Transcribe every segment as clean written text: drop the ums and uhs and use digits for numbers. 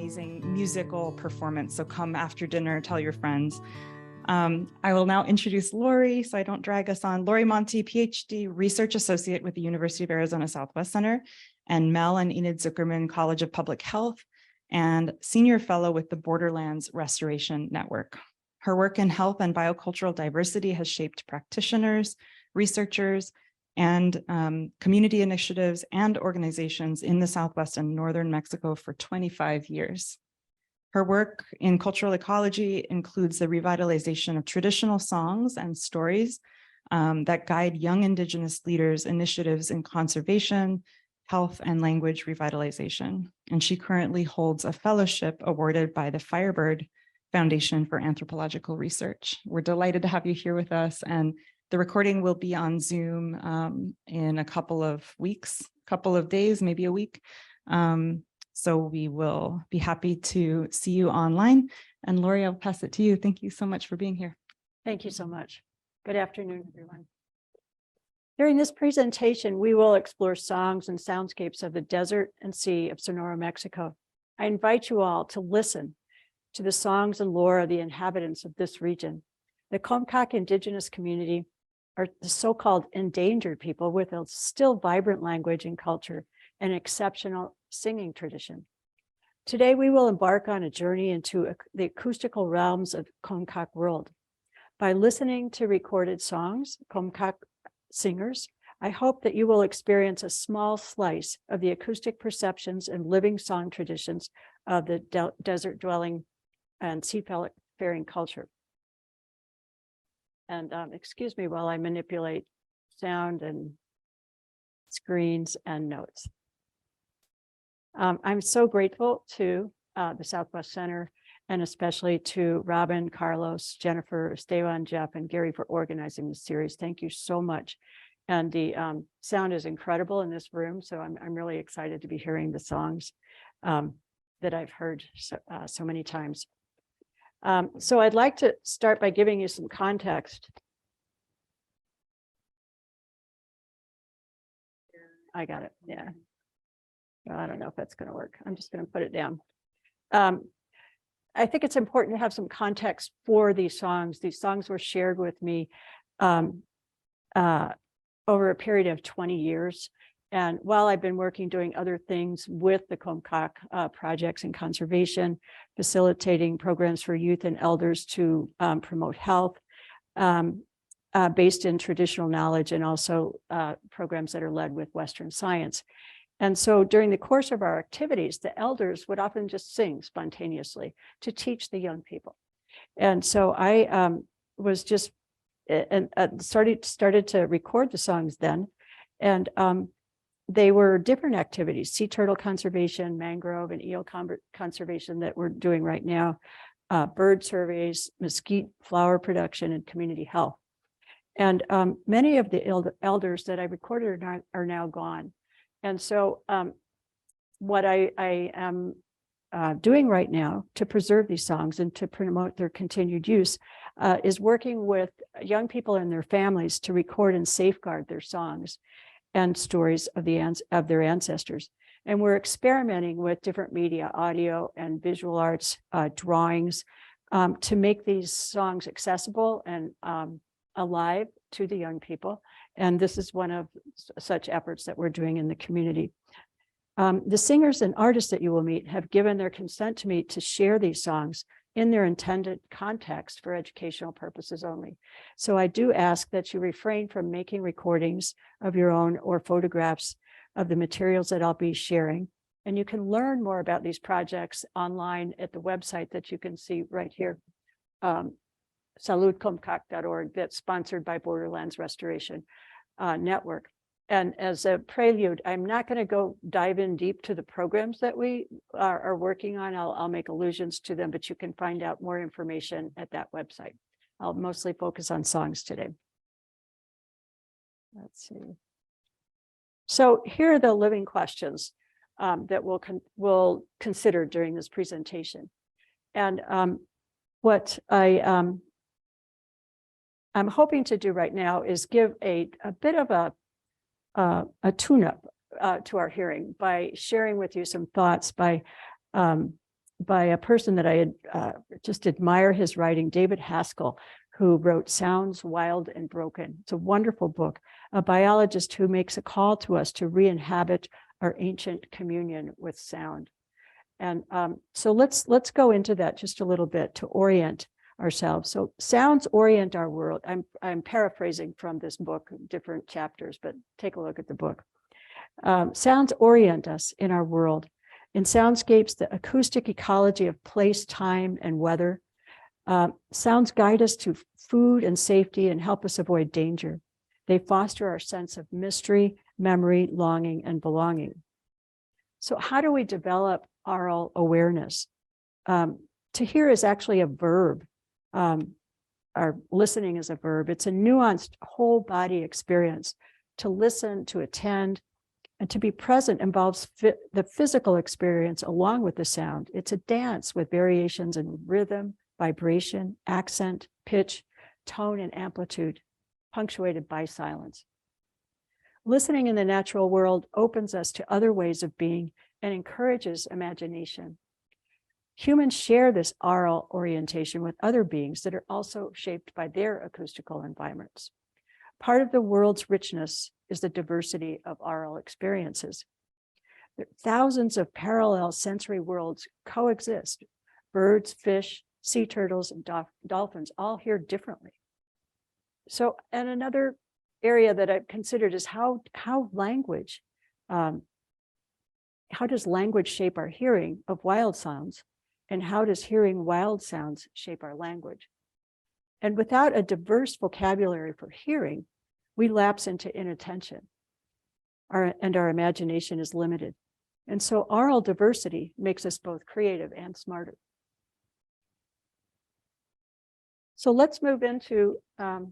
amazing musical performance. So come after dinner, tell your friends. I will now introduce Lori, so I don't drag us on. Lori Monti, PhD Research Associate with the University of Arizona Southwest Center, and Mel and Enid Zuckerman College of Public Health, and Senior Fellow with the Borderlands Restoration Network. Her work in health and biocultural diversity has shaped practitioners, researchers, and community initiatives and organizations in the Southwest and Northern Mexico for 25 years. Her work in cultural ecology includes the revitalization of traditional songs and stories that guide young Indigenous leaders' initiatives in conservation, health, and language revitalization. And she currently holds a fellowship awarded by the Firebird Foundation for Anthropological Research. We're delighted to have you here with us, and the recording will be on Zoom in a couple of weeks, couple of days, maybe a week. So we will be happy to see you online. And Lori, I'll pass it to you. Thank you so much for being here. Thank you so much. Good afternoon, everyone. During this presentation, we will explore songs and soundscapes of the desert and sea of Sonora, Mexico. I invite you all to listen to the songs and lore of the inhabitants of this region. The Comcaac Indigenous community are the so-called endangered people with a still vibrant language and culture and exceptional singing tradition. Today, we will embark on a journey into the acoustical realms of Comcaac world. By listening to recorded songs, Comcaac singers, I hope that you will experience a small slice of the acoustic perceptions and living song traditions of the desert dwelling and seafaring culture. And excuse me while I manipulate sound and screens and notes. I'm so grateful to the Southwest Center, and especially to Robin, Carlos, Jennifer, Esteban, Jeff, and Gary for organizing this series. Thank you so much. And the sound is incredible in this room, so I'm really excited to be hearing the songs that I've heard so many times. So I'd like to start by giving you some context. I got it, yeah. I don't know if that's going to work. I'm just going to put it down. I think it's important to have some context for these songs. These songs were shared with me over a period of 20 years. And while I've been working doing other things with the Comcaac projects in conservation, facilitating programs for youth and elders to promote health, based in traditional knowledge, and also programs that are led with Western science. And so during the course of our activities, the elders would often just sing spontaneously to teach the young people. And so I was just started to record the songs then. And they were different activities: sea turtle conservation, mangrove and eel conservation that we're doing right now, bird surveys, mesquite flower production, and community health. And many of the elders that I recorded are now gone. And so what I am doing right now to preserve these songs and to promote their continued use is working with young people and their families to record and safeguard their songs and stories of their ancestors. And we're experimenting with different media, audio and visual arts, drawings, to make these songs accessible and alive to the young people. And this is one of such efforts that we're doing in the community. The singers and artists that you will meet have given their consent to me to share these songs in their intended context for educational purposes only. So I do ask that you refrain from making recordings of your own or photographs of the materials that I'll be sharing. And you can learn more about these projects online at the website that you can see right here, saludcomcaac.org, that's sponsored by Borderlands Restoration Network. And as a prelude, I'm not going to dive in deep to the programs that we are working on. I'll make allusions to them, but you can find out more information at that website. I'll mostly focus on songs today. Let's see. So here are the living questions that we'll consider during this presentation. And what I'm hoping to do right now is give a bit of a tune-up to our hearing by sharing with you some thoughts by by a person that I had just admire his writing, David Haskell, who wrote Sounds, Wild and Broken. It's a wonderful book, a biologist who makes a call to us to re-inhabit our ancient communion with sound. And so let's go into that just a little bit to orient ourselves. So sounds orient our world. I'm paraphrasing from this book, different chapters, but take a look at the book. Sounds orient us in our world. In Soundscapes, the acoustic ecology of place, time, and weather. Sounds guide us to food and safety and help us avoid danger. They foster our sense of mystery, memory, longing, and belonging. So how do we develop aural awareness? To hear is actually a verb. Our listening is a verb. It's a nuanced whole body experience. To listen, to attend, and to be present involves the physical experience along with the sound. It's a dance with variations in rhythm, vibration, accent, pitch, tone, and amplitude, punctuated by silence. Listening in the natural world opens us to other ways of being and encourages imagination. Humans share this aural orientation with other beings that are also shaped by their acoustical environments. Part of the world's richness is the diversity of aural experiences. Thousands of parallel sensory worlds coexist. Birds, fish, sea turtles, and dolphins all hear differently. So, and another area that I've considered is how language, how does language shape our hearing of wild sounds? And how does hearing wild sounds shape our language? And without a diverse vocabulary for hearing, we lapse into inattention. Our imagination is limited. And so aural diversity makes us both creative and smarter. So let's move into the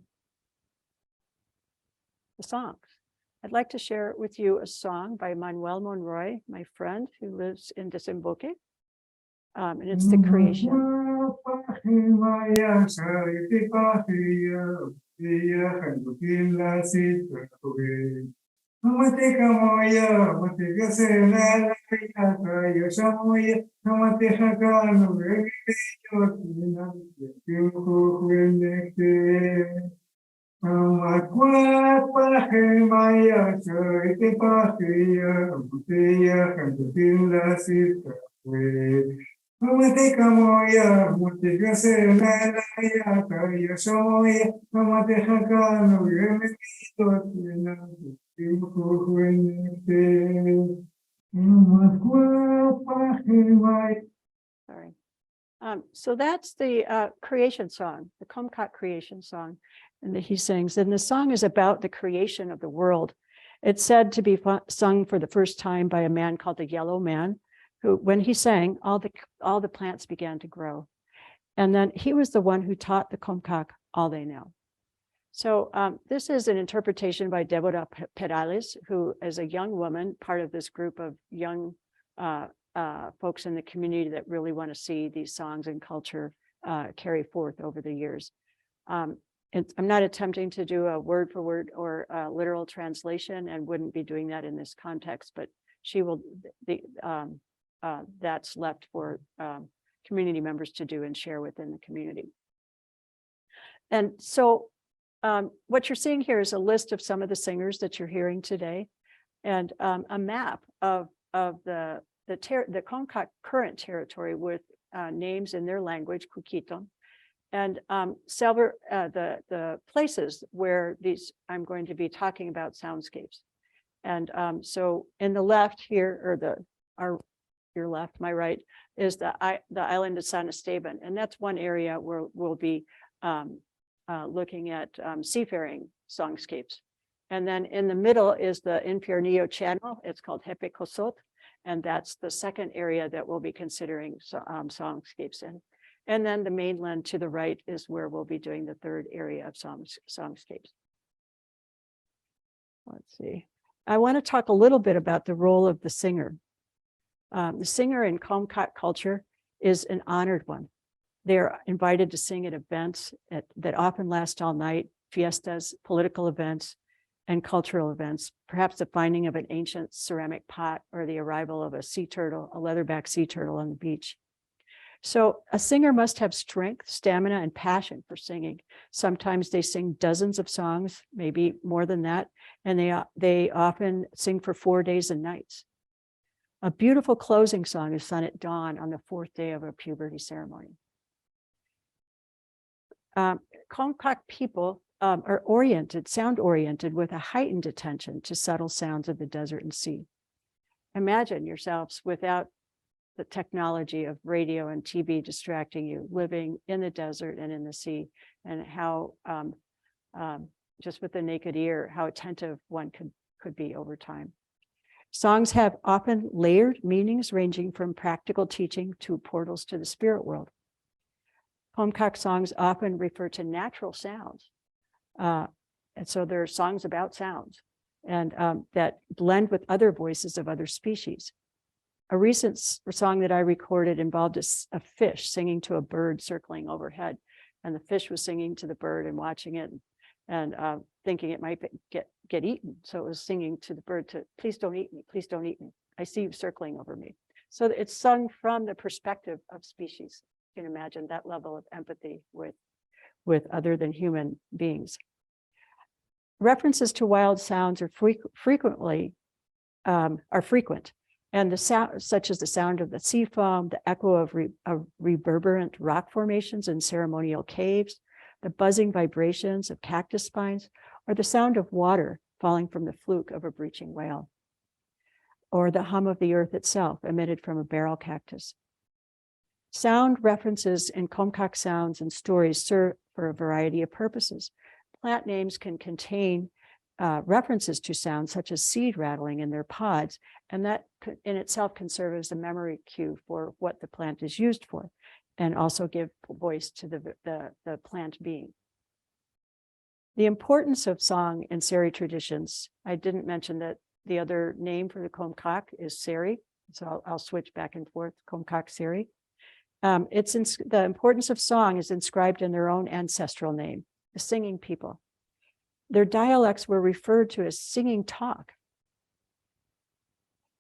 songs. I'd like to share with you a song by Manuel Monroy, my friend who lives in Desemboque. And it's The Creation. Sorry. So that's the creation song, the Comcaac creation song, and that he sings. And the song is about the creation of the world. It's said to be sung for the first time by a man called the Yellow Man, who, when he sang, all the plants began to grow. And then he was the one who taught the Comcaac all they know. So this is an interpretation by Deborah Perales, who is a young woman, part of this group of young folks in the community that really want to see these songs and culture carry forth over the years. I'm not attempting to do a word for word or a literal translation and wouldn't be doing that in this context, but she will, that's left for community members to do and share within the community. And so what you're seeing here is a list of some of the singers that you're hearing today, and a map of the Comcaac current territory with names in their language, Kukiton, and several the places where these I'm going to be talking about soundscapes. And so in the left here, or your left, my right, is the island of San Esteban, and that's one area where we'll be looking at seafaring songscapes. And then in the middle is the Infiernillo Channel. It's called Jefe Cosot, and that's the second area that we'll be considering songscapes in. And then the mainland to the right is where we'll be doing the third area of songscapes. Let's see. I want to talk a little bit about the role of the singer. The singer in Comcaac culture is an honored one. They're invited to sing at events that often last all night, fiestas, political events, and cultural events, perhaps the finding of an ancient ceramic pot or the arrival of a sea turtle, a leatherback sea turtle on the beach. So a singer must have strength, stamina, and passion for singing. Sometimes they sing dozens of songs, maybe more than that, and they often sing for 4 days and nights. A beautiful closing song is sung at dawn on the 4th day of a puberty ceremony. Comcaac people are sound oriented with a heightened attention to subtle sounds of the desert and sea. Imagine yourselves without the technology of radio and TV distracting you, living in the desert and in the sea, and how just with the naked ear, how attentive one could be over time. Songs have often layered meanings ranging from practical teaching to portals to the spirit world. Comcaac songs often refer to natural sounds. And so there are songs about sounds and that blend with other voices of other species. A recent song that I recorded involved a fish singing to a bird circling overhead. And the fish was singing to the bird and watching it and thinking it might get eaten. So it was singing to the bird to, please don't eat me, please don't eat me. I see you circling over me. So it's sung from the perspective of species. You can imagine that level of empathy with other than human beings. References to wild sounds are frequent, and the sound, such as the sound of the sea foam, the echo of reverberant rock formations in ceremonial caves, the buzzing vibrations of cactus spines, or the sound of water falling from the fluke of a breaching whale, or the hum of the earth itself emitted from a barrel cactus. Sound references in Comcaac sounds and stories serve for a variety of purposes. Plant names can contain references to sounds such as seed rattling in their pods, and that in itself can serve as a memory cue for what the plant is used for, and also give voice to the plant being. The importance of song in Seri traditions. I didn't mention that the other name for the Comcaac is Seri, so I'll switch back and forth, Comcaac Seri. The importance of song is inscribed in their own ancestral name, the singing people. Their dialects were referred to as singing talk.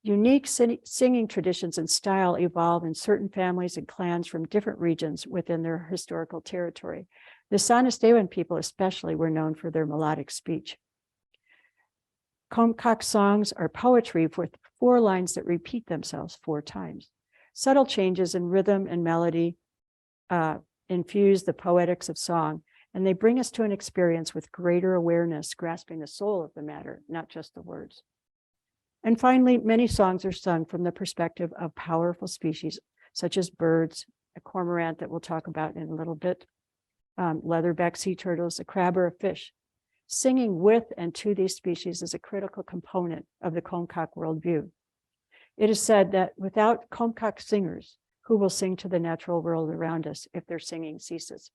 Unique singing traditions and style evolve in certain families and clans from different regions within their historical territory. The San Esteban people especially were known for their melodic speech. Comcaac songs are poetry with 4 lines that repeat themselves 4 times. Subtle changes in rhythm and melody infuse the poetics of song, and they bring us to an experience with greater awareness, grasping the soul of the matter, not just the words. And finally, many songs are sung from the perspective of powerful species, such as birds, a cormorant that we'll talk about in a little bit, leatherback sea turtles, a crab, or a fish. Singing with and to these species is a critical component of the Comcaac worldview. It is said that without Comcaac singers, who will sing to the natural world around us if their singing ceases?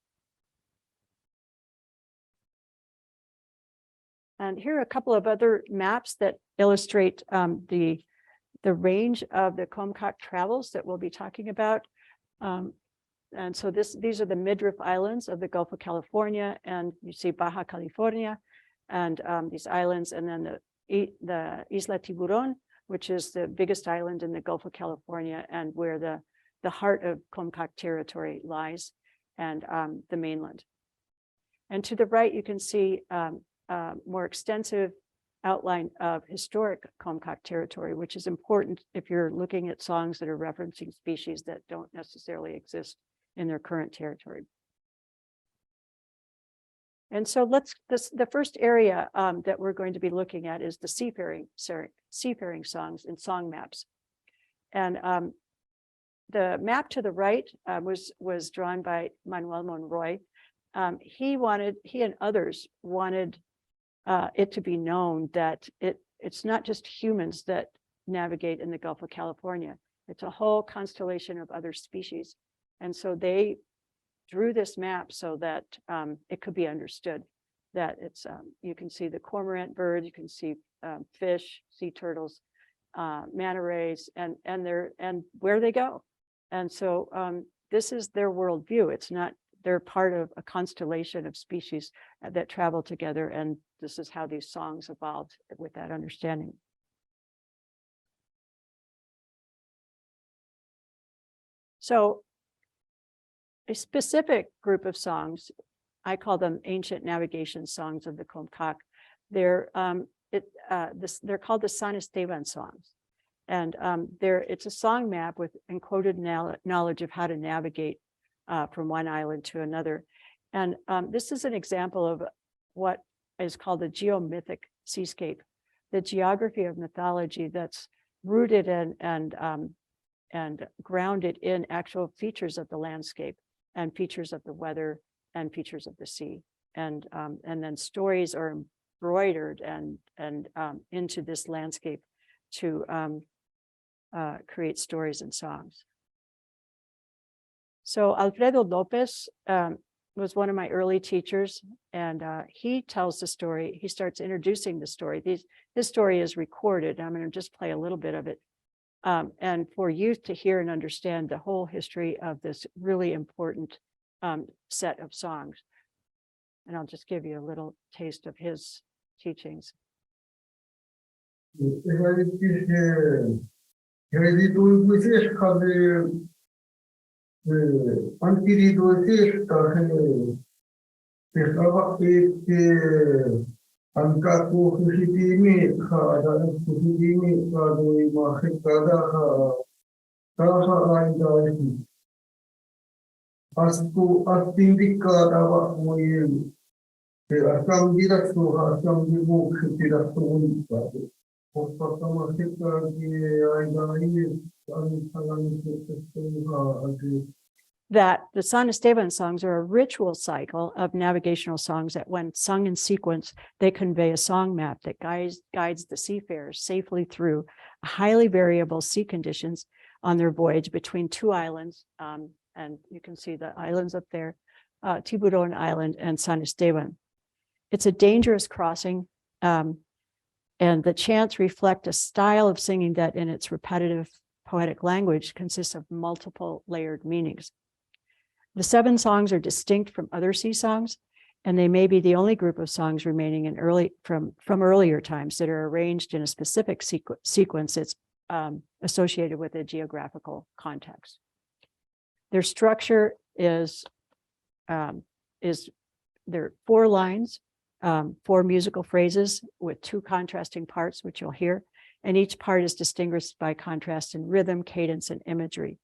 And here are a couple of other maps that illustrate the range of the Comcaac travels that we'll be talking about. And so these are the midriff islands of the Gulf of California, and you see Baja California and these islands, and then the Isla Tiburon, which is the biggest island in the Gulf of California and where the heart of Comcaac territory lies, and the mainland. And to the right, you can see more extensive outline of historic Comcaac territory, which is important if you're looking at songs that are referencing species that don't necessarily exist in their current territory. And so the first area that we're going to be looking at is the seafaring songs and song maps. And the map to the right was drawn by Manuel Monroy. He and others wanted it to be known that it's not just humans that navigate in the Gulf of California. It's a whole constellation of other species. And so they drew this map so that it could be understood that it's, you can see the cormorant bird, you can see fish, sea turtles, manta rays, and where they go. And so this is their worldview. It's not, they're part of a constellation of species that travel together, and this is how these songs evolved with that understanding. So a specific group of songs. I call them ancient navigation songs of the Comcaac. They're called the Soundscapes songs. And it's a song map with encoded knowledge of how to navigate from one island to another. And this is an example of what is called a geomythic seascape, the geography of mythology that's rooted in and grounded in actual features of the landscape and features of the weather and features of the sea. And then stories are embroidered and into this landscape to create stories and songs. So Alfredo Lopez was one of my early teachers, and he tells the story. He starts introducing the story. This story is recorded. I'm going to just play a little bit of it. And for youth to hear and understand the whole history of this really important set of songs. And I'll just give you a little taste of his teachings. That the Soundscapes songs are a ritual cycle of navigational songs that, when sung in sequence, they convey a song map that guides the seafarers safely through highly variable sea conditions on their voyage between two islands. And you can see the islands up there, Tiburon Island and Soundscapes. It's a dangerous crossing, and the chants reflect a style of singing that, in its repetitive poetic language, consists of multiple layered meanings. The 7 songs are distinct from other sea songs, and they may be the only group of songs remaining in from earlier times that are arranged in a specific sequence that's associated with a geographical context. Their structure is there are 4 lines, 4 musical phrases with 2 contrasting parts, which you'll hear, and each part is distinguished by contrast in rhythm, cadence, and imagery.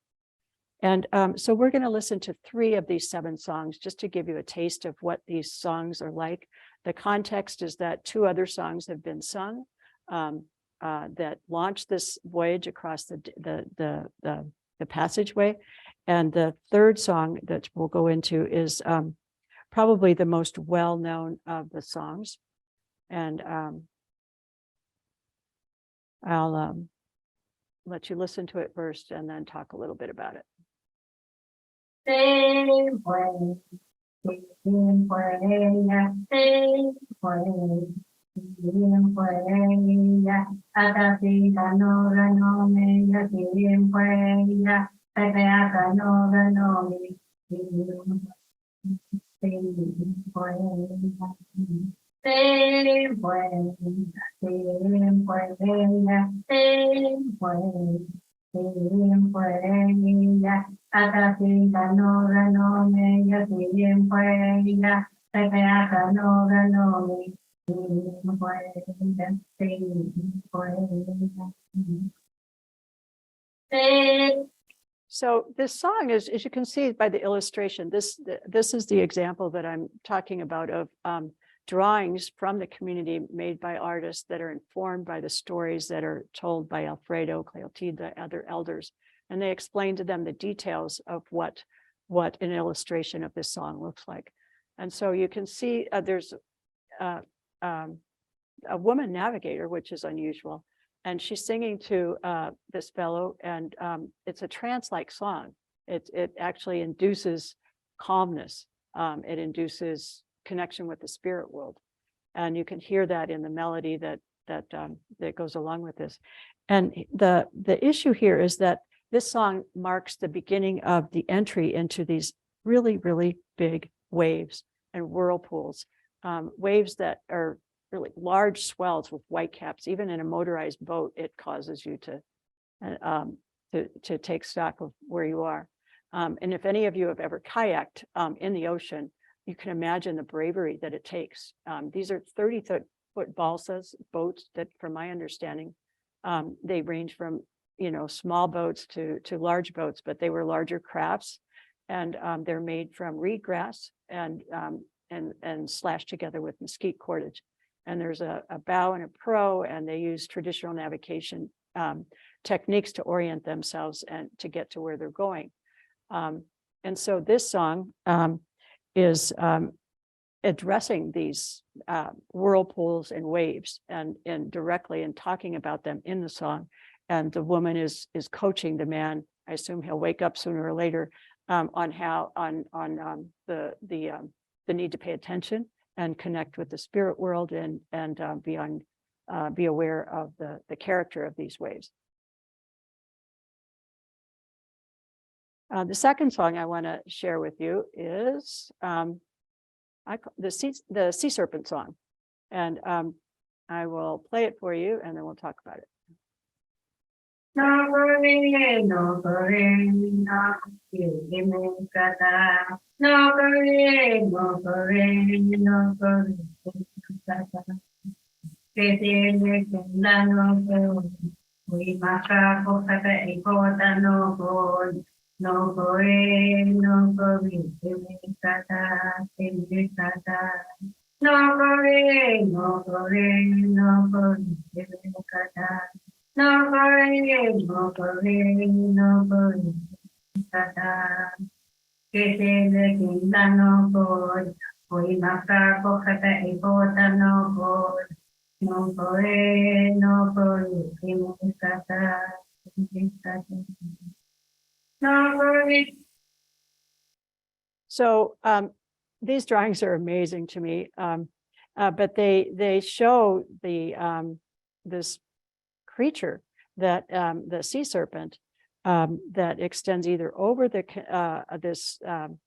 And so we're going to listen to 3 of these 7 songs just to give you a taste of what these songs are like. The context is that 2 other songs have been sung that launched this voyage across the passageway. And the 3rd song that we'll go into is probably the most well-known of the songs. And I'll let you listen to it first and then talk a little bit about it. So this song is, as you can see by the illustration, this is the example that I'm talking about of drawings from the community made by artists that are informed by the stories that are told by Alfredo, Cleotide, the other elders. And they explain to them the details of what an illustration of this song looks like. And so you can see there's a woman navigator, which is unusual. And she's singing to this fellow, and it's a trance-like song. It actually induces calmness. It induces connection with the spirit world, and you can hear that in the melody that goes along with this. And the issue here is that this song marks the beginning of the entry into these really, really big waves and whirlpools, waves that are really large swells with whitecaps. Even in a motorized boat, it causes you to take stock of where you are. And if any of you have ever kayaked in the ocean, you can imagine the bravery that it takes. These are 30-foot balsas, boats that, from my understanding, they range from, small boats to large boats, but they were larger crafts, and they're made from reed grass and slashed together with mesquite cordage. And there's a bow and a prow, and they use traditional navigation techniques to orient themselves and to get to where they're going. And so this song is addressing these whirlpools and waves and directly and talking about them in the song. And the woman is coaching the man. I assume he'll wake up sooner or later on how the need to pay attention and connect with the spirit world and be aware of the character of these waves. The second song I want to share with you is the sea serpent song, and I will play it for you, and then we'll talk about it. No gore, no gore, kata, kata. No gore, no gore, no gore, kata. No gore, no gore, no gore, kata. Kete kinda no gore, koi maka ko kata ikota no gore. No gore, no gore, kata, kata. So these drawings are amazing to me, but they show this creature that the sea serpent that extends either over this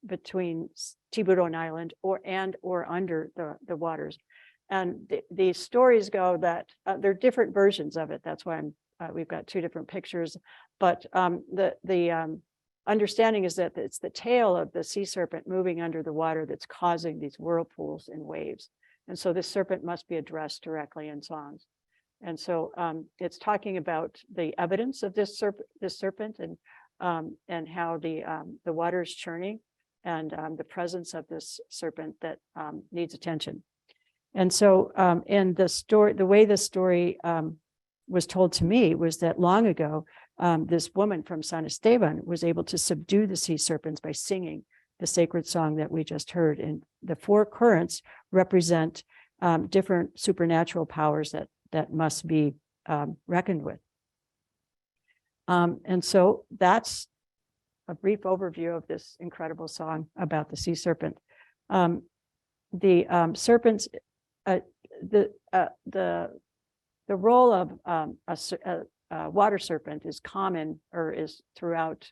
between Tiburon Island or under the waters. And the stories go that there are different versions of it. That's why we've got two different pictures, but the understanding is that it's the tail of the sea serpent moving under the water that's causing these whirlpools and waves. And so this serpent must be addressed directly in songs. And so it's talking about the evidence of this serpent and how the water is churning and the presence of this serpent that needs attention. And so in the story, the way the story was told to me was that long ago, this woman from San Esteban was able to subdue the sea serpents by singing the sacred song that we just heard. And the four currents represent different supernatural powers that must be reckoned with. And so that's a brief overview of this incredible song about the sea serpent. The serpents, the role of a water serpent is common or is throughout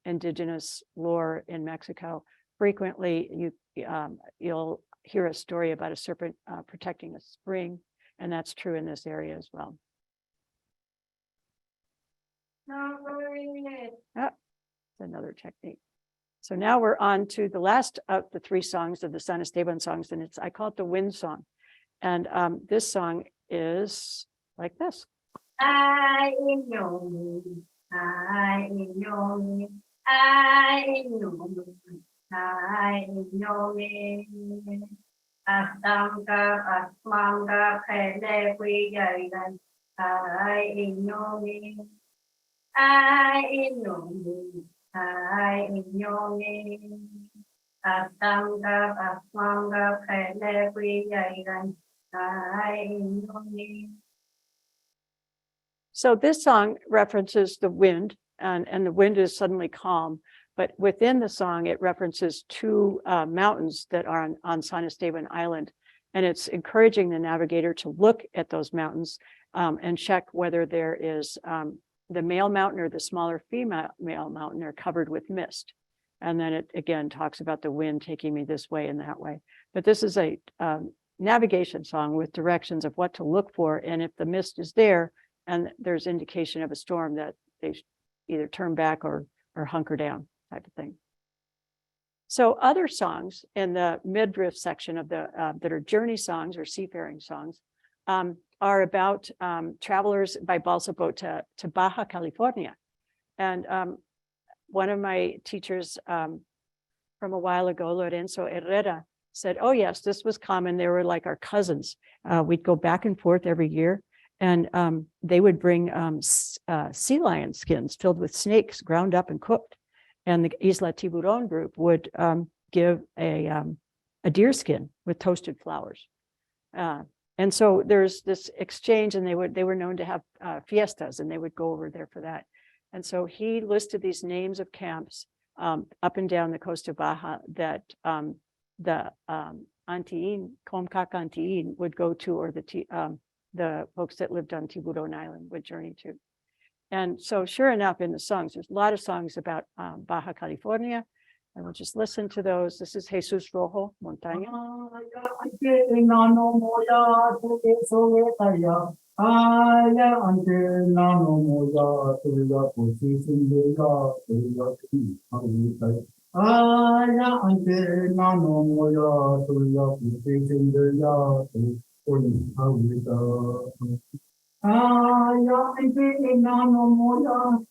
indigenous lore in Mexico. Frequently, you'll hear a story about a serpent protecting a spring, and that's true in this area as well. Another technique. So now we're on to the last of the three songs of the San Esteban songs, and I call it the wind song. And this song is like this. I know me, I know me, I know me, I know me. Astamka, asmanga, pele, kuyagan, I know me, I know me, I know me. Astamka, asmanga, pele, kuyagan, I know me. So this song references the wind, and the wind is suddenly calm. But within the song, it references two mountains that are on San Esteban Island. And it's encouraging the navigator to look at those mountains and check whether there is the male mountain or the smaller female mountain are covered with mist. And then it again talks about the wind taking me this way and that way. But this is a navigation song with directions of what to look for. And if the mist is there and there's indication of a storm, that they either turn back or hunker down. type of thing. So other songs in the midriff section of the that are journey songs or seafaring songs are about travelers by balsa boat to Baja California. And one of my teachers from a while ago, Lorenzo Herrera, said, oh yes, this was common. They were like our cousins. We'd go back and forth every year, and they would bring sea lion skins filled with snakes ground up and cooked. And the Isla Tiburon group would give a deer skin with toasted flowers. And so there's this exchange, and they were known to have fiestas, and they would go over there for that. And so he listed these names of camps up and down the coast of Baja that the Antiin, Comcaac Antiin would go to, or the folks that lived on Tiburon Island would journey to. And so sure enough, in the songs, there's a lot of songs about Baja California, and we'll just listen to those. This is Jesus Rojo, Montaña.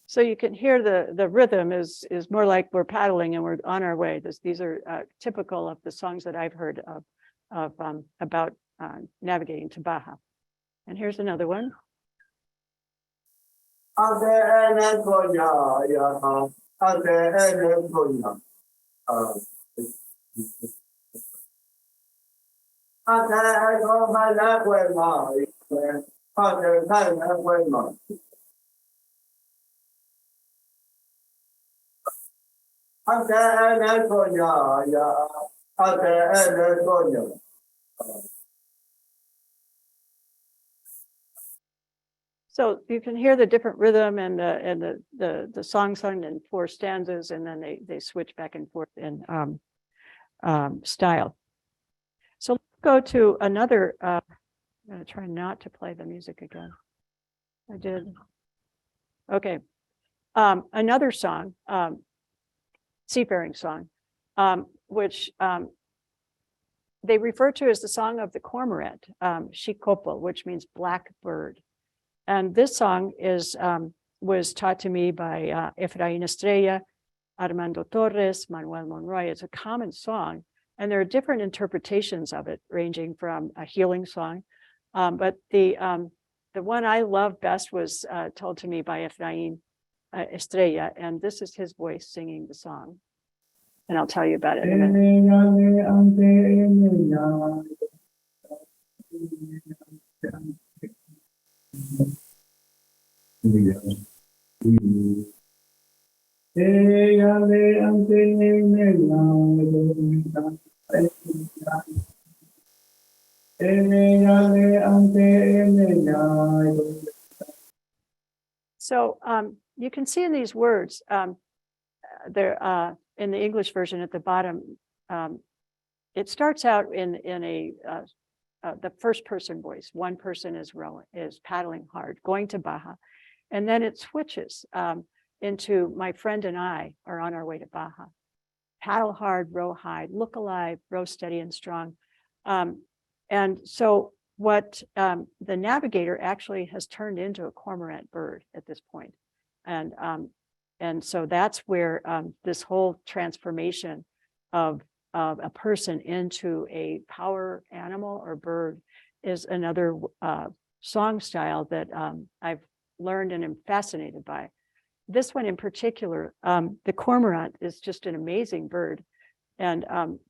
So you can hear the rhythm is more like we're paddling and we're on our way. These are typical of the songs that I've heard of about navigating to Baja. And here's another one. So you can hear the different rhythm and the song sung in 4 stanzas, and then they switch back and forth in style. So let's go to another. I'm going to try not to play the music again. I did. Okay. Another song, seafaring song, which they refer to as the song of the cormorant, Xicopal, which means black bird. And this song was taught to me by Efraín Estrella, Armando Torres, Manuel Monroy. It's a common song, and there are different interpretations of it, ranging from a healing song. But the one I love best was told to me by Efraín Estrella, and this is his voice singing the song. And I'll tell you about it in a So you can see in these words, they're in the English version at the bottom, it starts out in the first person voice. One person is paddling hard, going to Baja, and then it switches into my friend and I are on our way to Baja. Paddle hard, row high, look alive, row steady and strong. And so what the navigator actually has turned into a cormorant bird at this point. And so that's where this whole transformation of a person into a power animal or bird is another song style that I've learned and am fascinated by. This one in particular, the cormorant is just an amazing bird. And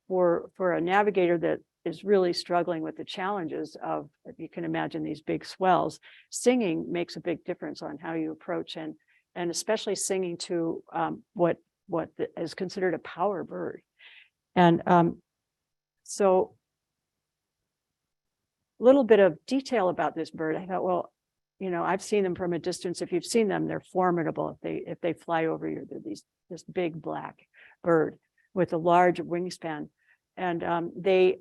for a navigator that is really struggling with the challenges of, if you can imagine these big swells, singing makes a big difference on how you approach, and especially singing to what is considered a power bird. And so a little bit of detail about this bird. I thought, well, you know, I've seen them from a distance. If you've seen them, they're formidable. If they fly over you, they're this big black bird with a large wingspan. And they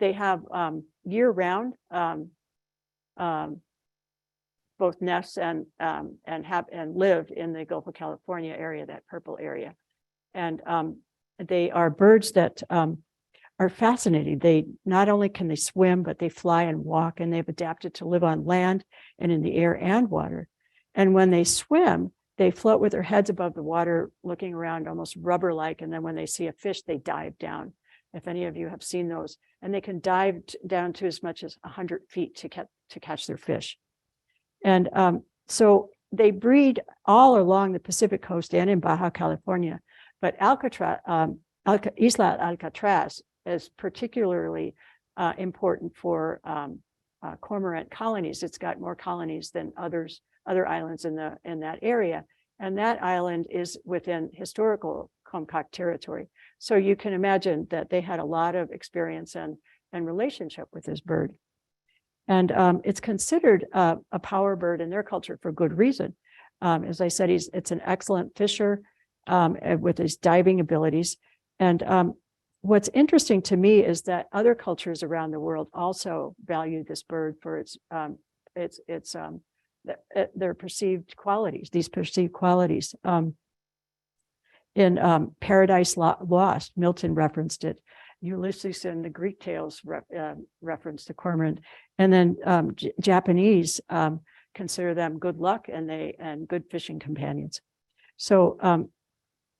have year-round both nests and live in the Gulf of California area, that purple area. And they are birds that are fascinating. They not only can they swim, but they fly and walk, and they've adapted to live on land and in the air and water. And when they swim, they float with their heads above the water, looking around almost rubber-like. And then when they see a fish, they dive down. If any of you have seen those, and they can dive down to as much as 100 feet to catch their fish. And so they breed all along the Pacific coast and in Baja California. But Isla Alcatraz is particularly important for cormorant colonies. It's got more colonies than other islands in that area. And that island is within historical Comcaac territory. So you can imagine that they had a lot of experience and relationship with this bird. And it's considered a power bird in their culture for good reason. As I said, it's an excellent fisher with his diving abilities. And what's interesting to me is that other cultures around the world also value this bird for their perceived qualities, these perceived qualities. In Paradise Lost, Milton referenced it. Ulysses and the Greek tales reference the cormorant. And then Japanese consider them good luck and good fishing companions. So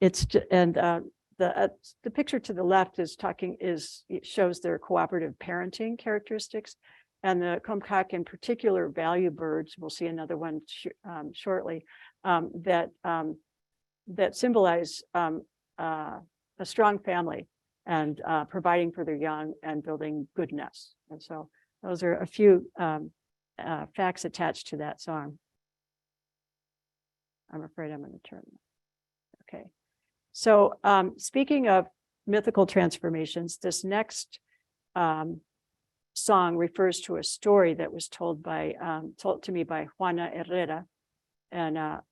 the picture to the left it shows their cooperative parenting characteristics, and the Comcaac in particular value birds. We'll see another one shortly that symbolize a strong family and providing for their young and building good nests. And so those are a few facts attached to that song. I'm afraid I'm going to turn. Okay. So speaking of mythical transformations, this next song refers to a story that was told to me by Juana Herrera. And I'm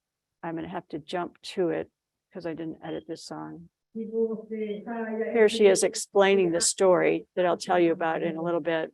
going to have to jump to it because I didn't edit this song. Here she is explaining the story that I'll tell you about in a little bit.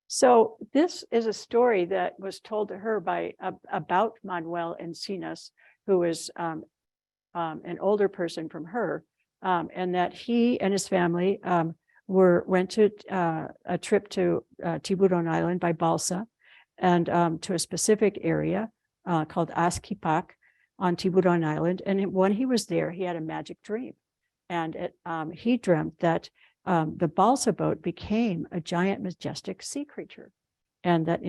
So this is a story that was told to her about Manuel Encinas, who was an older person from her, and that he and his family went to a trip to Tiburon Island by balsa, and to a specific area called Asquipac on Tiburon Island. And when he was there, he had a magic dream, and he dreamt that the balsa boat became a giant, majestic sea creature, and that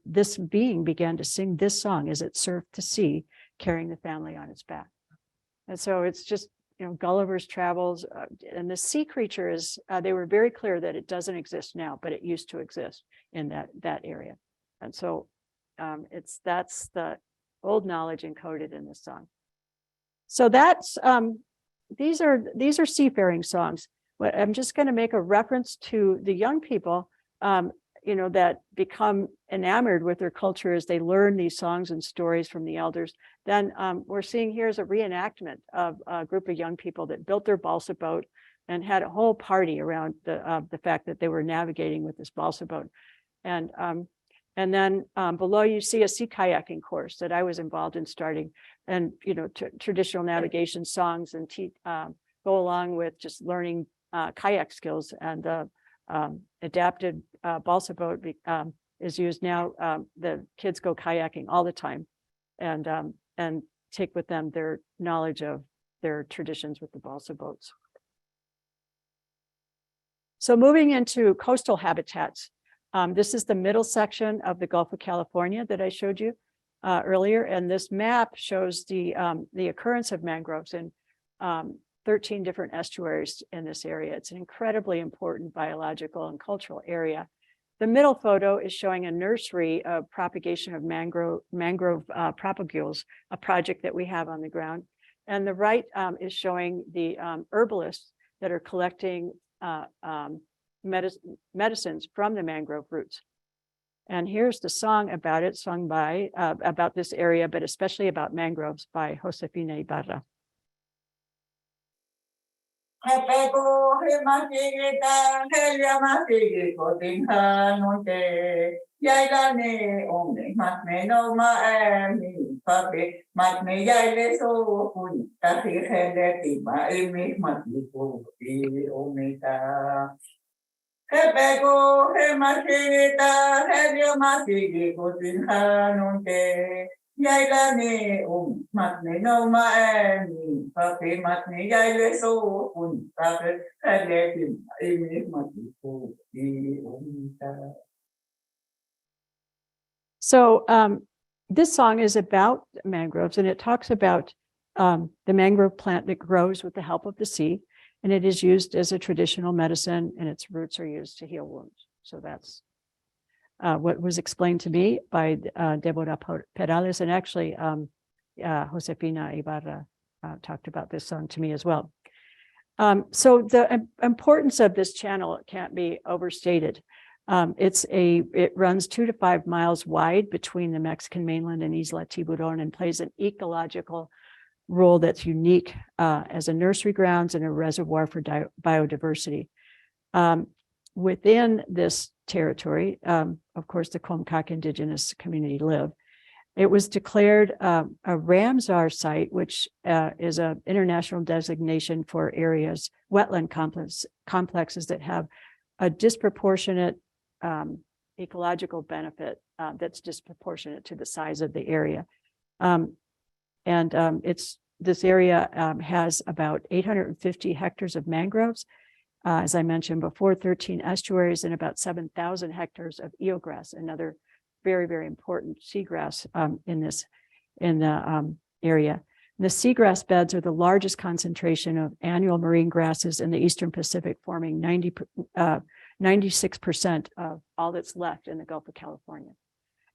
this being began to sing this song as it surfed the sea, carrying the family on its back. And so it's just, Gulliver's Travels, and the sea creature is, they were very clear that it doesn't exist now, but it used to exist in that area. And so that's the old knowledge encoded in this song. So that's, these are seafaring songs. But I'm just going to make a reference to the young people, that become enamored with their culture as they learn these songs and stories from the elders. Then we're seeing here is a reenactment of a group of young people that built their balsa boat and had a whole party around the fact that they were navigating with this balsa boat. And then below you see a sea kayaking course that I was involved in starting, and traditional navigation songs and go along with just learning kayak skills. And adapted balsa boat is used now. The kids go kayaking all the time, and take with them their knowledge of their traditions with the balsa boats. So moving into coastal habitats, This is the middle section of the Gulf of California that I showed you earlier, and this map shows the occurrence of mangroves in 13 different estuaries in this area. It's an incredibly important biological and cultural area. The middle photo is showing a nursery of propagation of mangrove propagules, a project that we have on the ground. And the right is showing the herbalists that are collecting medicines from the mangrove roots. And here's the song about it, sung by, about this area, but especially about mangroves by Josefina Ibarra. Hebego, Hemashita, Hediamati, Cotinhanunte, Yailani, Matne no Maani, Papi Matne Yaile so, Papi, Hedim, Matipo, Umita. So this song is about mangroves, and it talks about the mangrove plant that grows with the help of the sea. And it is used as a traditional medicine, and its roots are used to heal wounds. So that's what was explained to me by Deborah Perales, and actually Josefina Ibarra talked about this song to me as well. So the importance of this channel can't be overstated. It runs 2 to 5 miles wide between the Mexican mainland and Isla Tiburon, and plays an ecological role that's unique as a nursery grounds and a reservoir for biodiversity. Within this territory, of course, the Comcaac Indigenous community live. It was declared a Ramsar site, which is an international designation for areas, wetland complexes that have a disproportionate ecological benefit that's disproportionate to the size of the area. This area has about 850 hectares of mangroves, as I mentioned before, 13 estuaries, and about 7,000 hectares of eelgrass, another very, very important seagrass in the area. The seagrass beds are the largest concentration of annual marine grasses in the Eastern Pacific, forming 96% of all that's left in the Gulf of California.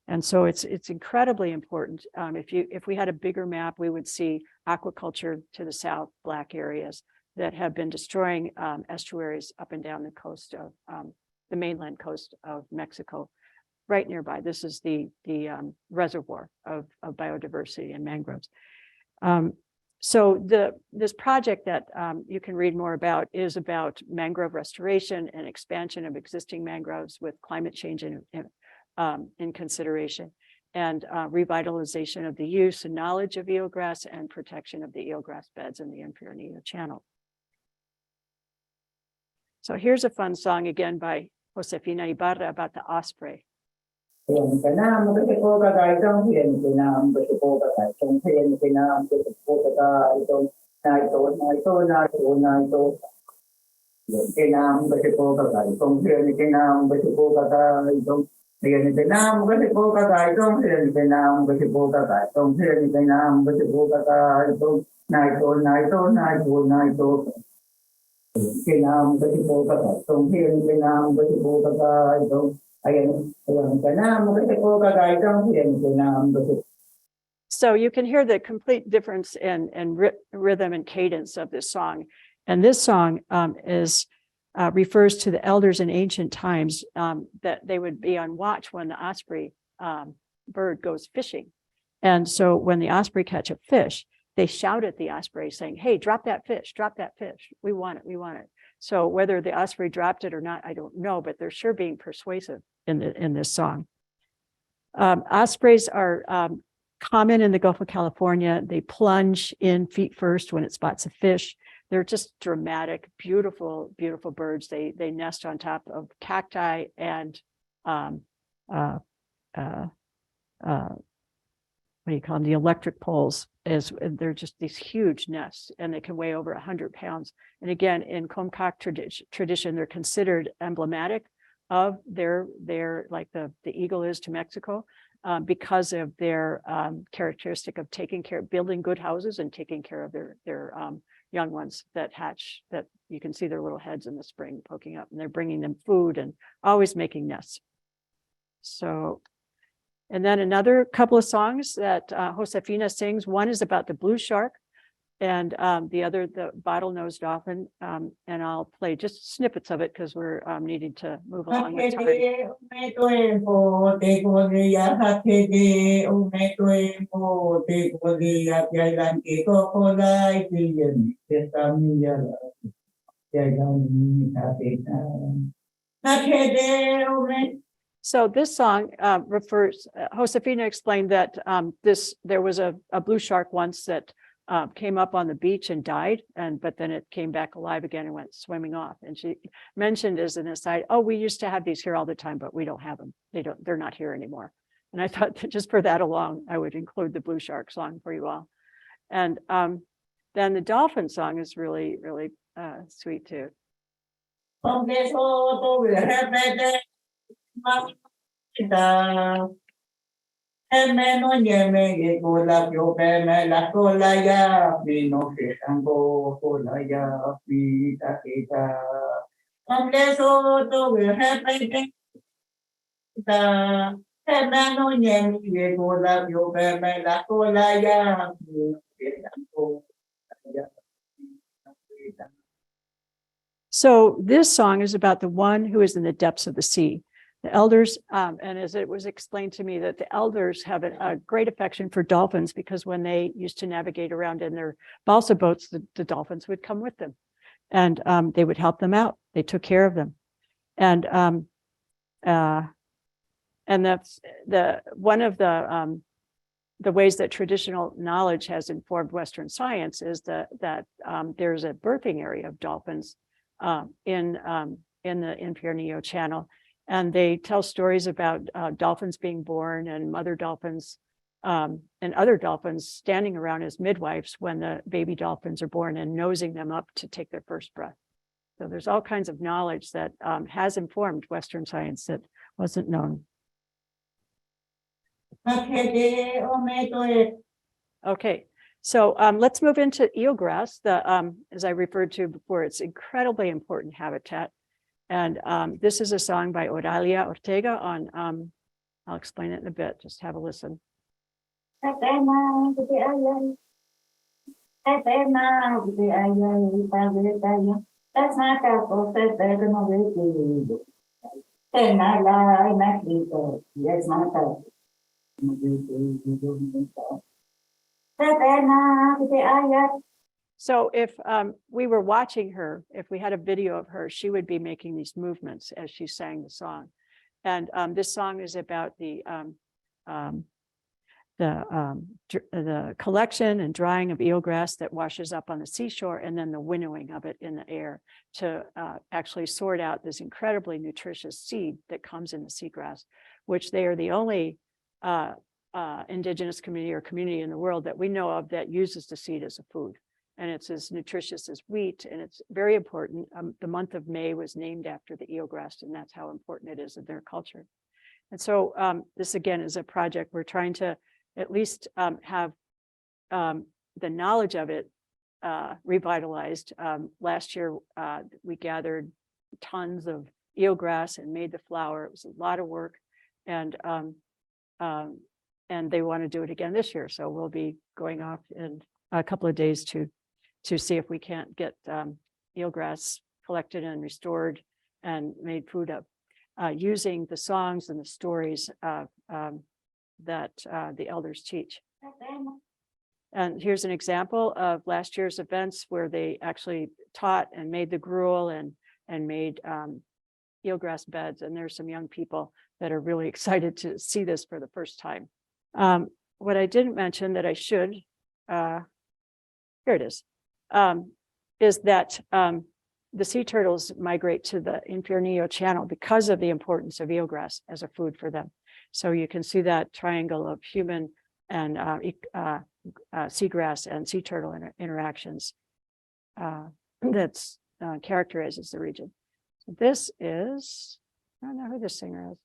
And so it's incredibly important. If we had a bigger map, we would see aquaculture to the south, black areas that have been destroying estuaries up and down the coast of the mainland coast of Mexico, right nearby. This is the reservoir of biodiversity and mangroves. So this project that you can read more about is about mangrove restoration and expansion of existing mangroves with climate change in consideration, and revitalization of the use and knowledge of eelgrass and protection of the eelgrass beds in the Imperonillo Channel. So here's a fun song again by Josefina Ibarra about the osprey. So you can hear the complete difference in rhythm and cadence of this song. And this song refers to the elders in ancient times that they would be on watch when the osprey bird goes fishing. And so when the osprey catch a fish, they shout at the osprey saying, "Hey, drop that fish, we want it, we want it." So whether the osprey dropped it or not, I don't know, but they're sure being persuasive in this song. Ospreys are common in the Gulf of California. They plunge in feet first when it spots a fish. They're just dramatic, beautiful, beautiful birds. They nest on top of cacti and what do you call them? The electric poles. They're just these huge nests, and they can weigh over 100 pounds. And again, in Comcaac tradition, they're considered emblematic of their like the eagle is to Mexico, because of their characteristic of taking care, building good houses and taking care of their young ones that hatch, that you can see their little heads in the spring poking up, and they're bringing them food and always making nests. So, and then another couple of songs that Josefina sings. One is about the blue shark, and the other, the bottlenose dolphin. And I'll play just snippets of it because we're needing to move along with time. So this song refers, Josefina explained that there was a blue shark once that came up on the beach and died, but then it came back alive again and went swimming off. And she mentioned as an aside, oh, we used to have these here all the time, but we don't have them. They're not here anymore. And I thought that just for that alone, I would include the blue shark song for you all. And then the dolphin song is really, really sweet too. So this song is about the one who is in the depths of the sea. The elders, and as it was explained to me, that the elders have a great affection for dolphins, because when they used to navigate around in their balsa boats, the dolphins would come with them, and they would help them out. They took care of them. And that's one of the ways that traditional knowledge has informed Western science is that there's a birthing area of dolphins in the Infiernillo Channel. And they tell stories about dolphins being born and mother dolphins and other dolphins standing around as midwives when the baby dolphins are born and nosing them up to take their first breath. So there's all kinds of knowledge that has informed Western science that wasn't known. Okay, so let's move into eelgrass. As I referred to before, it's incredibly important habitat. And this is a song by Oralia Ortega on, I'll explain it in a bit, just have a listen. So if we were watching her, if we had a video of her, she would be making these movements as she sang the song. And this song is about the collection and drying of eelgrass that washes up on the seashore, and then the winnowing of it in the air to actually sort out this incredibly nutritious seed that comes in the seagrass, which they are the only indigenous community or community in the world that we know of that uses the seed as a food. And it's as nutritious as wheat, and it's very important. The month of May was named after the eelgrass, and that's how important it is in their culture. And so this again is a project we're trying to at least have the knowledge of it revitalized. Last year, we gathered tons of eelgrass and made the flour. It was a lot of work, and they want to do it again this year. So we'll be going off in a couple of days to see if we can't get eelgrass collected and restored and made food of, using the songs and the stories that the elders teach. And here's an example of last year's events where they actually taught and made the gruel and made eelgrass beds. And there's some young people that are really excited to see this for the first time. What I didn't mention that I should, here it is that the sea turtles migrate to the Infiernillo Channel because of the importance of eelgrass as a food for them. So you can see that triangle of human and seagrass and sea turtle interactions that's characterizes the region. So this is I don't know who this singer is.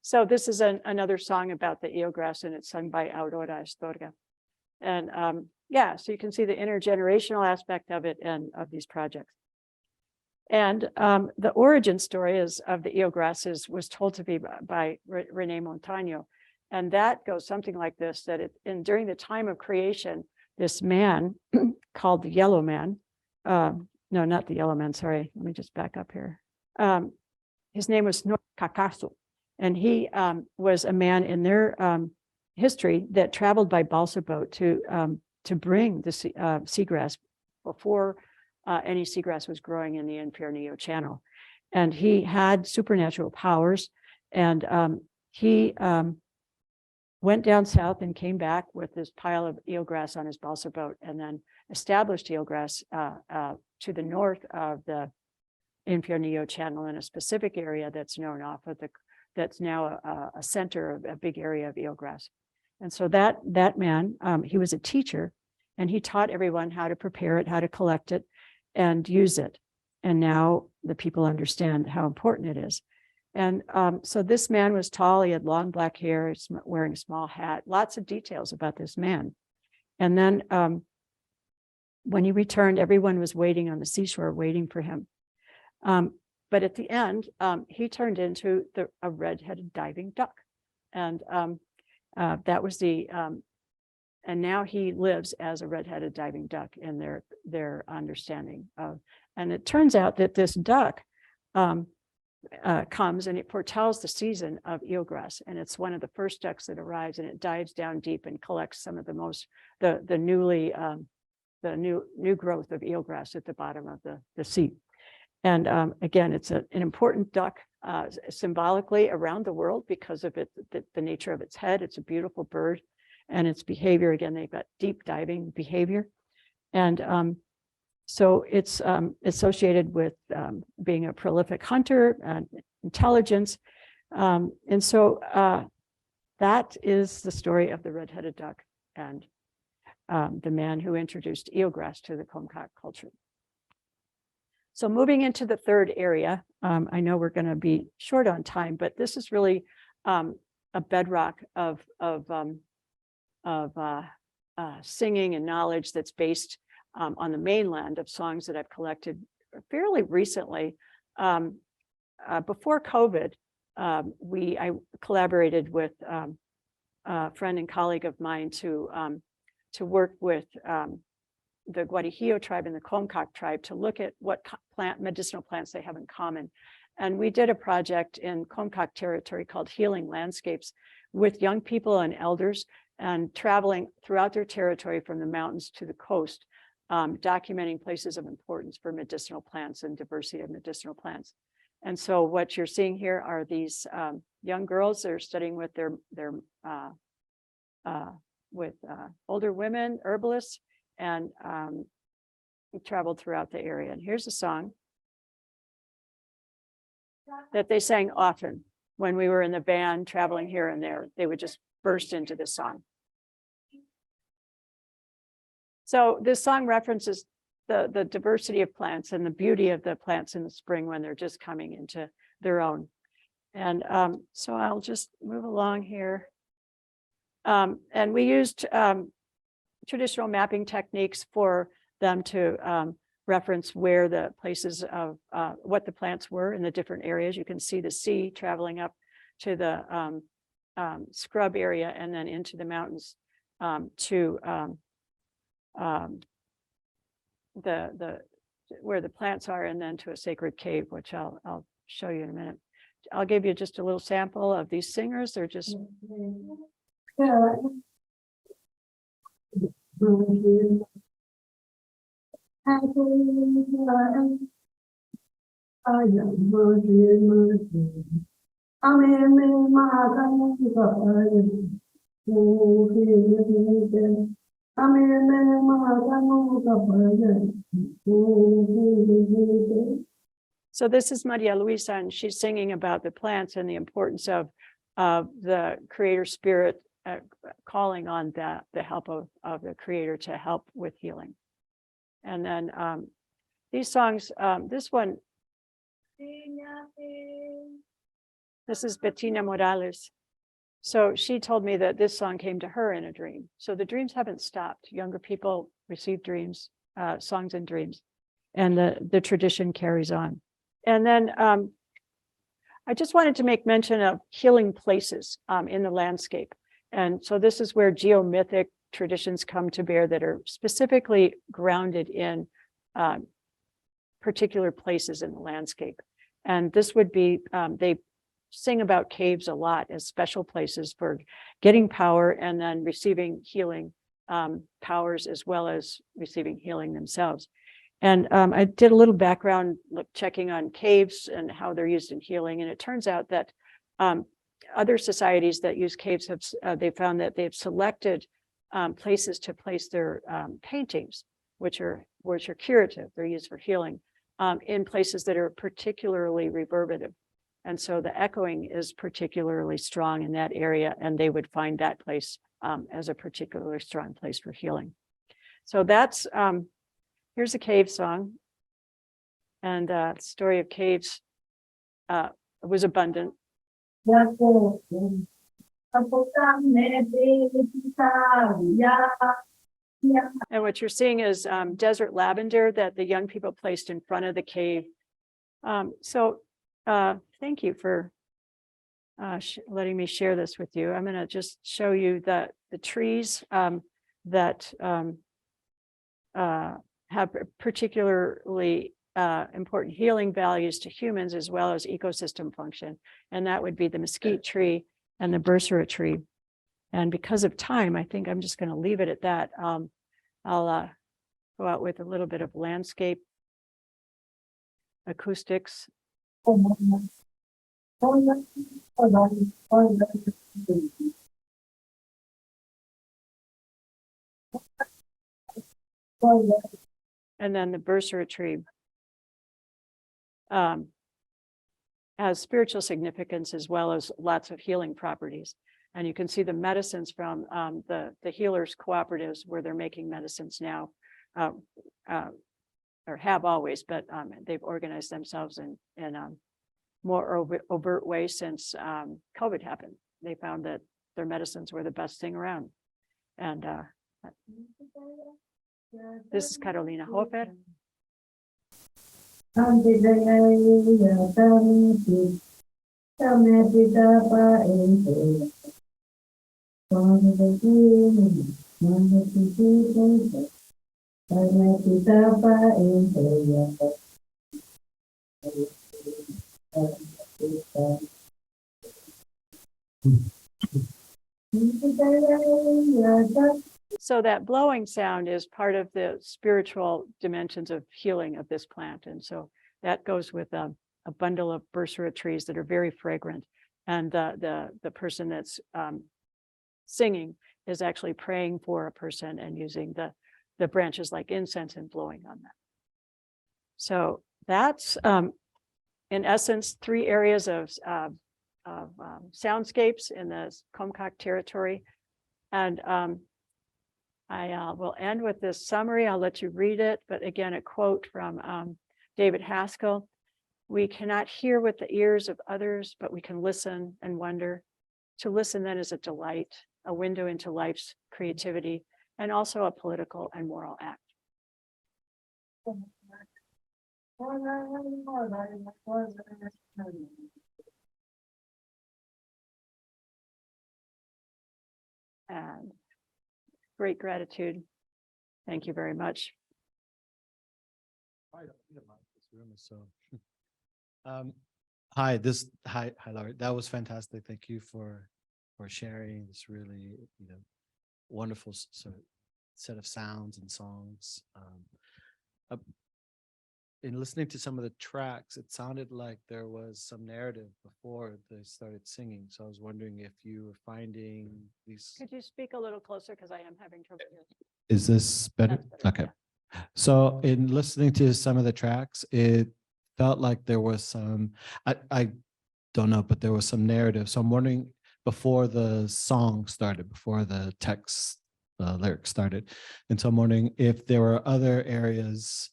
So this is another song about the eelgrass, and it's sung by Aurora Estorga. And yeah, so you can see the intergenerational aspect of it and of these projects. And the origin story of the eelgrass was told to be by René Montaño. And that goes something like this, that during the time of creation, this man called the Yellow Man, no, not the Yellow Man, sorry, let me just back up here. His name was Kakasu, and he was a man in their history that traveled by balsa boat to bring the seagrass before any seagrass was growing in the Infierno Channel. And he had supernatural powers, and he went down south and came back with this pile of eelgrass on his balsa boat, and then established eelgrass to the north of the Infierno Channel in a specific area that's known off of that's now a center of a big area of eelgrass. And so that man, he was a teacher, and he taught everyone how to prepare it, how to collect it, and use it. And now the people understand how important it is. And so this man was tall, he had long black hair, he's wearing a small hat, lots of details about this man. And then when he returned, everyone was waiting on the seashore, waiting for him. But at the end, he turned into a red-headed diving duck. And that was and now he lives as a red-headed diving duck in their understanding of, and it turns out that this duck comes and it foretells the season of eelgrass, and it's one of the first ducks that arrives, and it dives down deep and collects some of the new growth of eelgrass at the bottom of the sea. And again, it's an important duck symbolically around the world because of the nature of its head. It's a beautiful bird, and its behavior, again, they've got deep diving behavior. And so it's associated with being a prolific hunter and intelligence. And so that is the story of the red-headed duck and the man who introduced eelgrass to the Comcaac culture. So moving into the third area, I know we're going to be short on time, but this is really a bedrock of singing and knowledge that's based on the mainland of songs that I've collected fairly recently. Before COVID, I collaborated with a friend and colleague of mine to work with the Guarajillo tribe and the Comcaac tribe to look at what medicinal plants they have in common. And we did a project in Comcaac territory called Healing Landscapes with young people and elders, and traveling throughout their territory from the mountains to the coast, documenting places of importance for medicinal plants and diversity of medicinal plants. And so what you're seeing here are these young girls that are studying with with older women, herbalists, and we traveled throughout the area. And here's a song that they sang often when we were in the van traveling here and there. They would just burst into this song. So this song references the diversity of plants and the beauty of the plants in the spring when they're just coming into their own. And so I'll just move along here. And we used traditional mapping techniques for them to reference where the places of what the plants were in the different areas. You can see the sea traveling up to the scrub area and then into the mountains to where the plants are, and then to a sacred cave, which I'll show you in a minute. I'll give you just a little sample of these singers. They're just So this is Maria Luisa, and she's singing about the plants and the importance of the creator spirit calling on the help of the creator to help with healing. And then these songs, this one, this is Bettina Morales. So she told me that this song came to her in a dream. So the dreams haven't stopped. Younger people receive dreams, songs and dreams, and the tradition carries on. And then I just wanted to make mention of healing places in the landscape. And so this is where geomythic traditions come to bear that are specifically grounded in particular places in the landscape. And this would be, they sing about caves a lot as special places for getting power and then receiving healing powers, as well as receiving healing themselves. And I did a little background checking on caves and how they're used in healing. And it turns out that other societies that use caves have, they found that they've selected places to place their paintings, which are curative, they're used for healing, in places that are particularly reverberative. And so the echoing is particularly strong in that area, and they would find that place as a particularly strong place for healing. So that's, here's a cave song. And the story of caves was abundant. And what you're seeing is desert lavender that the young people placed in front of the cave. Thank you for letting me share this with you. I'm going to just show you the trees that have particularly important healing values to humans, as well as ecosystem function. And that would be the mesquite tree and the bursara tree. And because of time, I think I'm just going to leave it at that. I'll go out with a little bit of landscape acoustics. And then the bursara tree has spiritual significance as well as lots of healing properties. And you can see the medicines from the healers cooperatives where they're making medicines now, or have always, but they've organized themselves in more overt way since COVID happened. They found that their medicines were the best thing around. And this is Carolina Hofer. So that blowing sound is part of the spiritual dimensions of healing of this plant. And so that goes with a bundle of bursara trees that are very fragrant. And the person that's singing is actually praying for a person and using the branches like incense and blowing on them. So that's, in essence, 3 areas of soundscapes in the Comcaac territory. And I will end with this summary. I'll let you read it. But again, a quote from David Haskell. We cannot hear with the ears of others, but we can listen and wonder. To listen then is a delight, a window into life's creativity, and also a political and moral act. And great gratitude. Thank you very much. Hi, Laurie. That was fantastic. Thank you for sharing this really, wonderful set of sounds and songs. In listening to some of the tracks, it sounded like there was some narrative before they started singing. So I was wondering if you were finding these. Could you speak a little closer, because I am having trouble here. Is this better? That's better, Okay. So in listening to some of the tracks, it felt like there was some, I don't know, but there was some narrative. So I'm wondering, before the song started, before the text, lyrics started, and so I'm wondering if there were other areas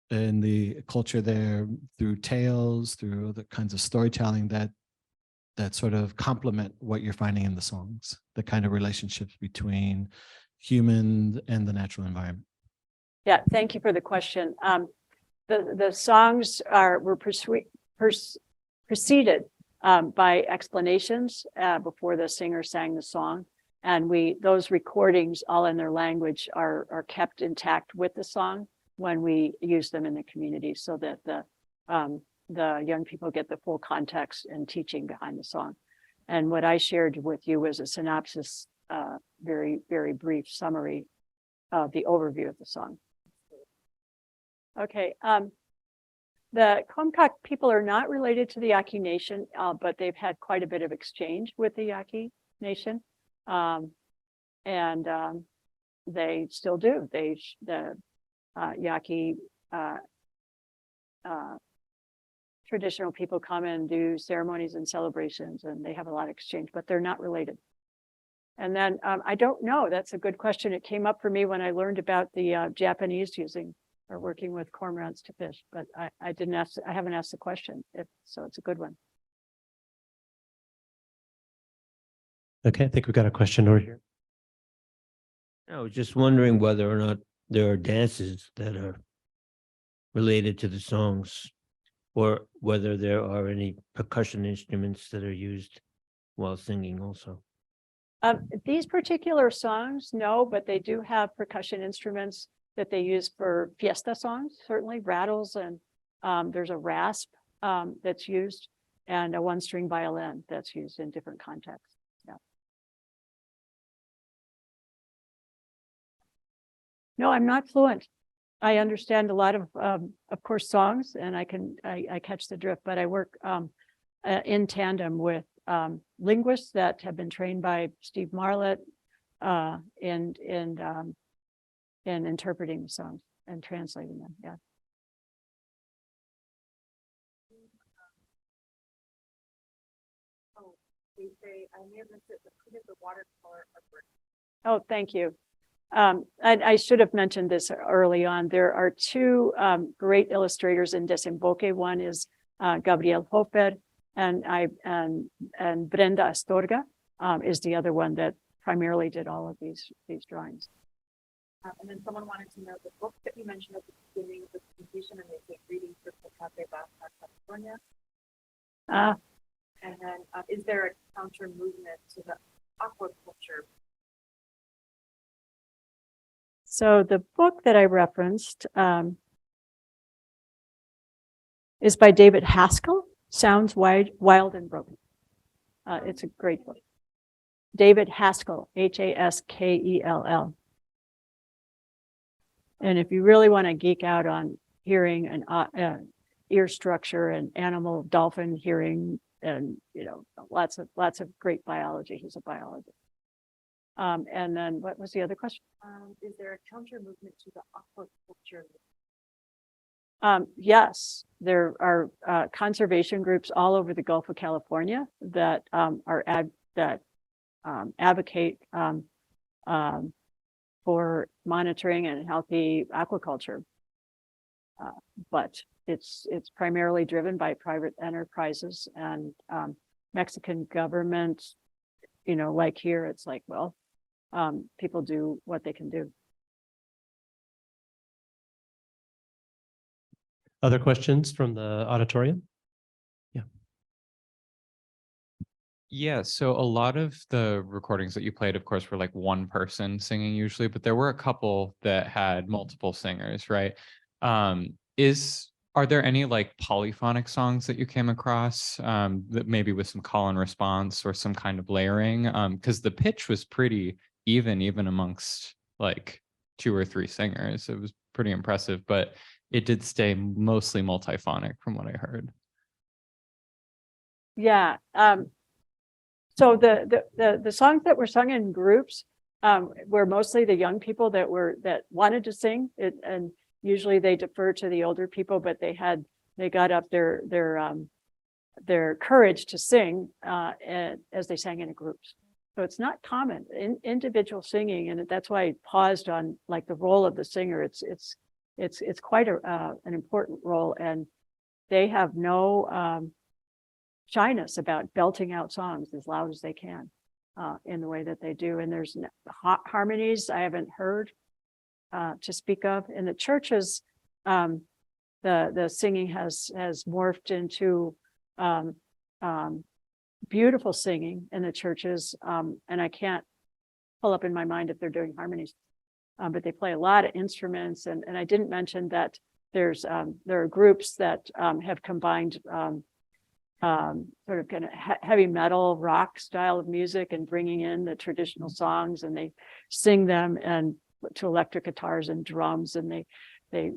in the culture there through tales, through other kinds of storytelling that sort of complement what you're finding in the songs, the kind of relationships between human and the natural environment. Yeah, thank you for the question. The songs were preceded by explanations before the singer sang the song. And those recordings, all in their language, are kept intact with the song when we use them in the community, so that the young people get the full context and teaching behind the song. And what I shared with you was a synopsis, very, very brief summary of the overview of the song. Okay. The Comcaac people are not related to the Yaqui Nation, but they've had quite a bit of exchange with the Yaqui Nation. They still do. The Yaqui traditional people come and do ceremonies and celebrations, and they have a lot of exchange, but they're not related. And then I don't know. That's a good question. It came up for me when I learned about the Japanese using or working with cormorants to fish, but I haven't asked the question. So it's a good one. Okay, I think we've got a question over here. I was just wondering whether or not there are dances that are related to the songs, or whether there are any percussion instruments that are used while singing also. These particular songs, no, but they do have percussion instruments that they use for fiesta songs, certainly rattles, and there's a rasp that's used, and a one-string violin that's used in different contexts. Yeah. No, I'm not fluent. I understand a lot of course, songs, and I catch the drift, but I work in tandem with linguists that have been trained by Steve Marlett in interpreting the songs and translating them. Yeah. Oh, thank you. I should have mentioned this early on. There are two great illustrators in Desemboque. One is Gabriel Hofer, and Brenda Astorga is the other one that primarily did all of these drawings. And then someone wanted to know the book that you mentioned at the beginning of the presentation, and they say reading for Café Baja, California. And then is there a counter movement to the aquaculture? So the book that I referenced is by David Haskell, Sounds Wild and Broken. It's a great book. David Haskell, Haskell. And if you really want to geek out on hearing and ear structure and animal dolphin hearing, and lots of great biology. He's a biologist. And then what was the other question? Is there a counter movement to the aquaculture? Yes, there are conservation groups all over the Gulf of California that advocate for monitoring and healthy aquaculture, but it's primarily driven by private enterprises and Mexican government. Like here, it's like, well, people do what they can do. Other questions from the auditorium? Yeah, so a lot of the recordings that you played, of course, were like one person singing usually, but there were a couple that had multiple singers, right? Are there any like polyphonic songs that you came across that maybe with some call and response or some kind of layering? Because the pitch was pretty even amongst like 2 or 3 singers. It was pretty impressive, but it did stay mostly multiphonic from what I heard. Yeah. So the songs that were sung in groups were mostly the young people that wanted to sing it, and usually they defer to the older people, but they got up their courage to sing as they sang in groups. So it's not common in individual singing, and that's why I paused on like the role of the singer. It's quite an important role, and they have no shyness about belting out songs as loud as they can in the way that they do. And there's harmonies I haven't heard to speak of in the churches. The singing has morphed into beautiful singing in the churches, and I can't pull up in my mind if they're doing harmonies, but they play a lot of instruments. And I didn't mention that there are groups that have combined sort of kind of heavy metal rock style of music and bringing in the traditional songs, and they sing them and to electric guitars and drums, and they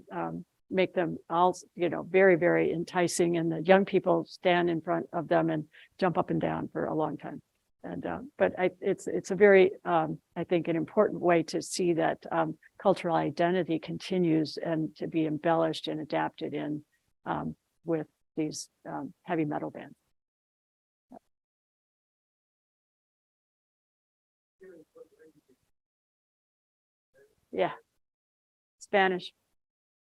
make them all, very, very enticing. And the young people stand in front of them and jump up and down for a long time. And but it's a very, I think, an important way to see that cultural identity continues and to be embellished and adapted in with these heavy metal bands. Yeah, Spanish.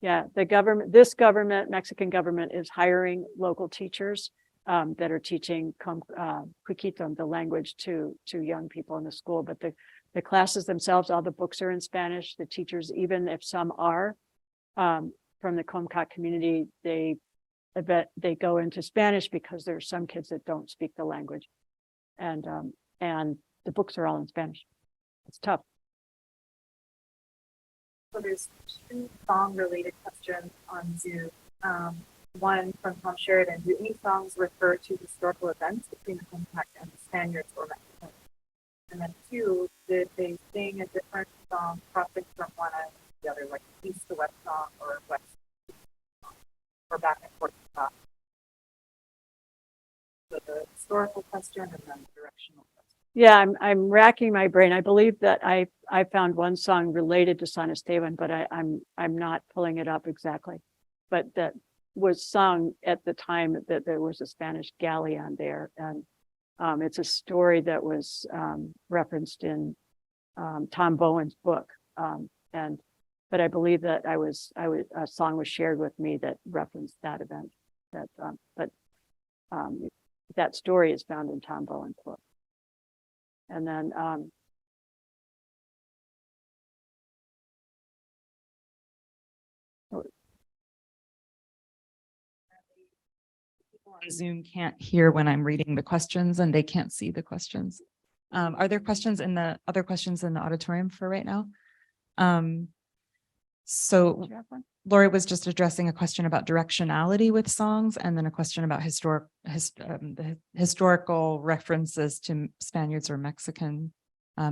Yeah, this government, Mexican government, is hiring local teachers that are teaching Quiquiton, the language, to young people in the school. But the classes themselves, all the books are in Spanish. The teachers, even if some are from the Comcaac community, they go into Spanish because there are some kids that don't speak the language, and the books are all in Spanish. It's tough. So there's 2 song-related questions on Zoom. One from Tom Sheridan: do any songs refer to historical events between the Comcaac and the Spaniards or Mexicans? And then 2, did they sing a different song crossing from one island to the other, like east to west song or west to east song, or back and forth? So the historical question and then the directional question. Yeah, I'm racking my brain. I believe that I found one song related to San Esteban, but I'm not pulling it up exactly. But that was sung at the time that there was a Spanish galleon there, and it's a story that was referenced in Tom Bowen's book. But I believe that a song was shared with me that referenced that event. That story is found in Tom Bowen's book. And then people on Zoom can't hear when I'm reading the questions, and they can't see the questions. Are there other questions in the auditorium for right now? So Lori was just addressing a question about directionality with songs, and then a question about the historical references to Spaniards or Mexican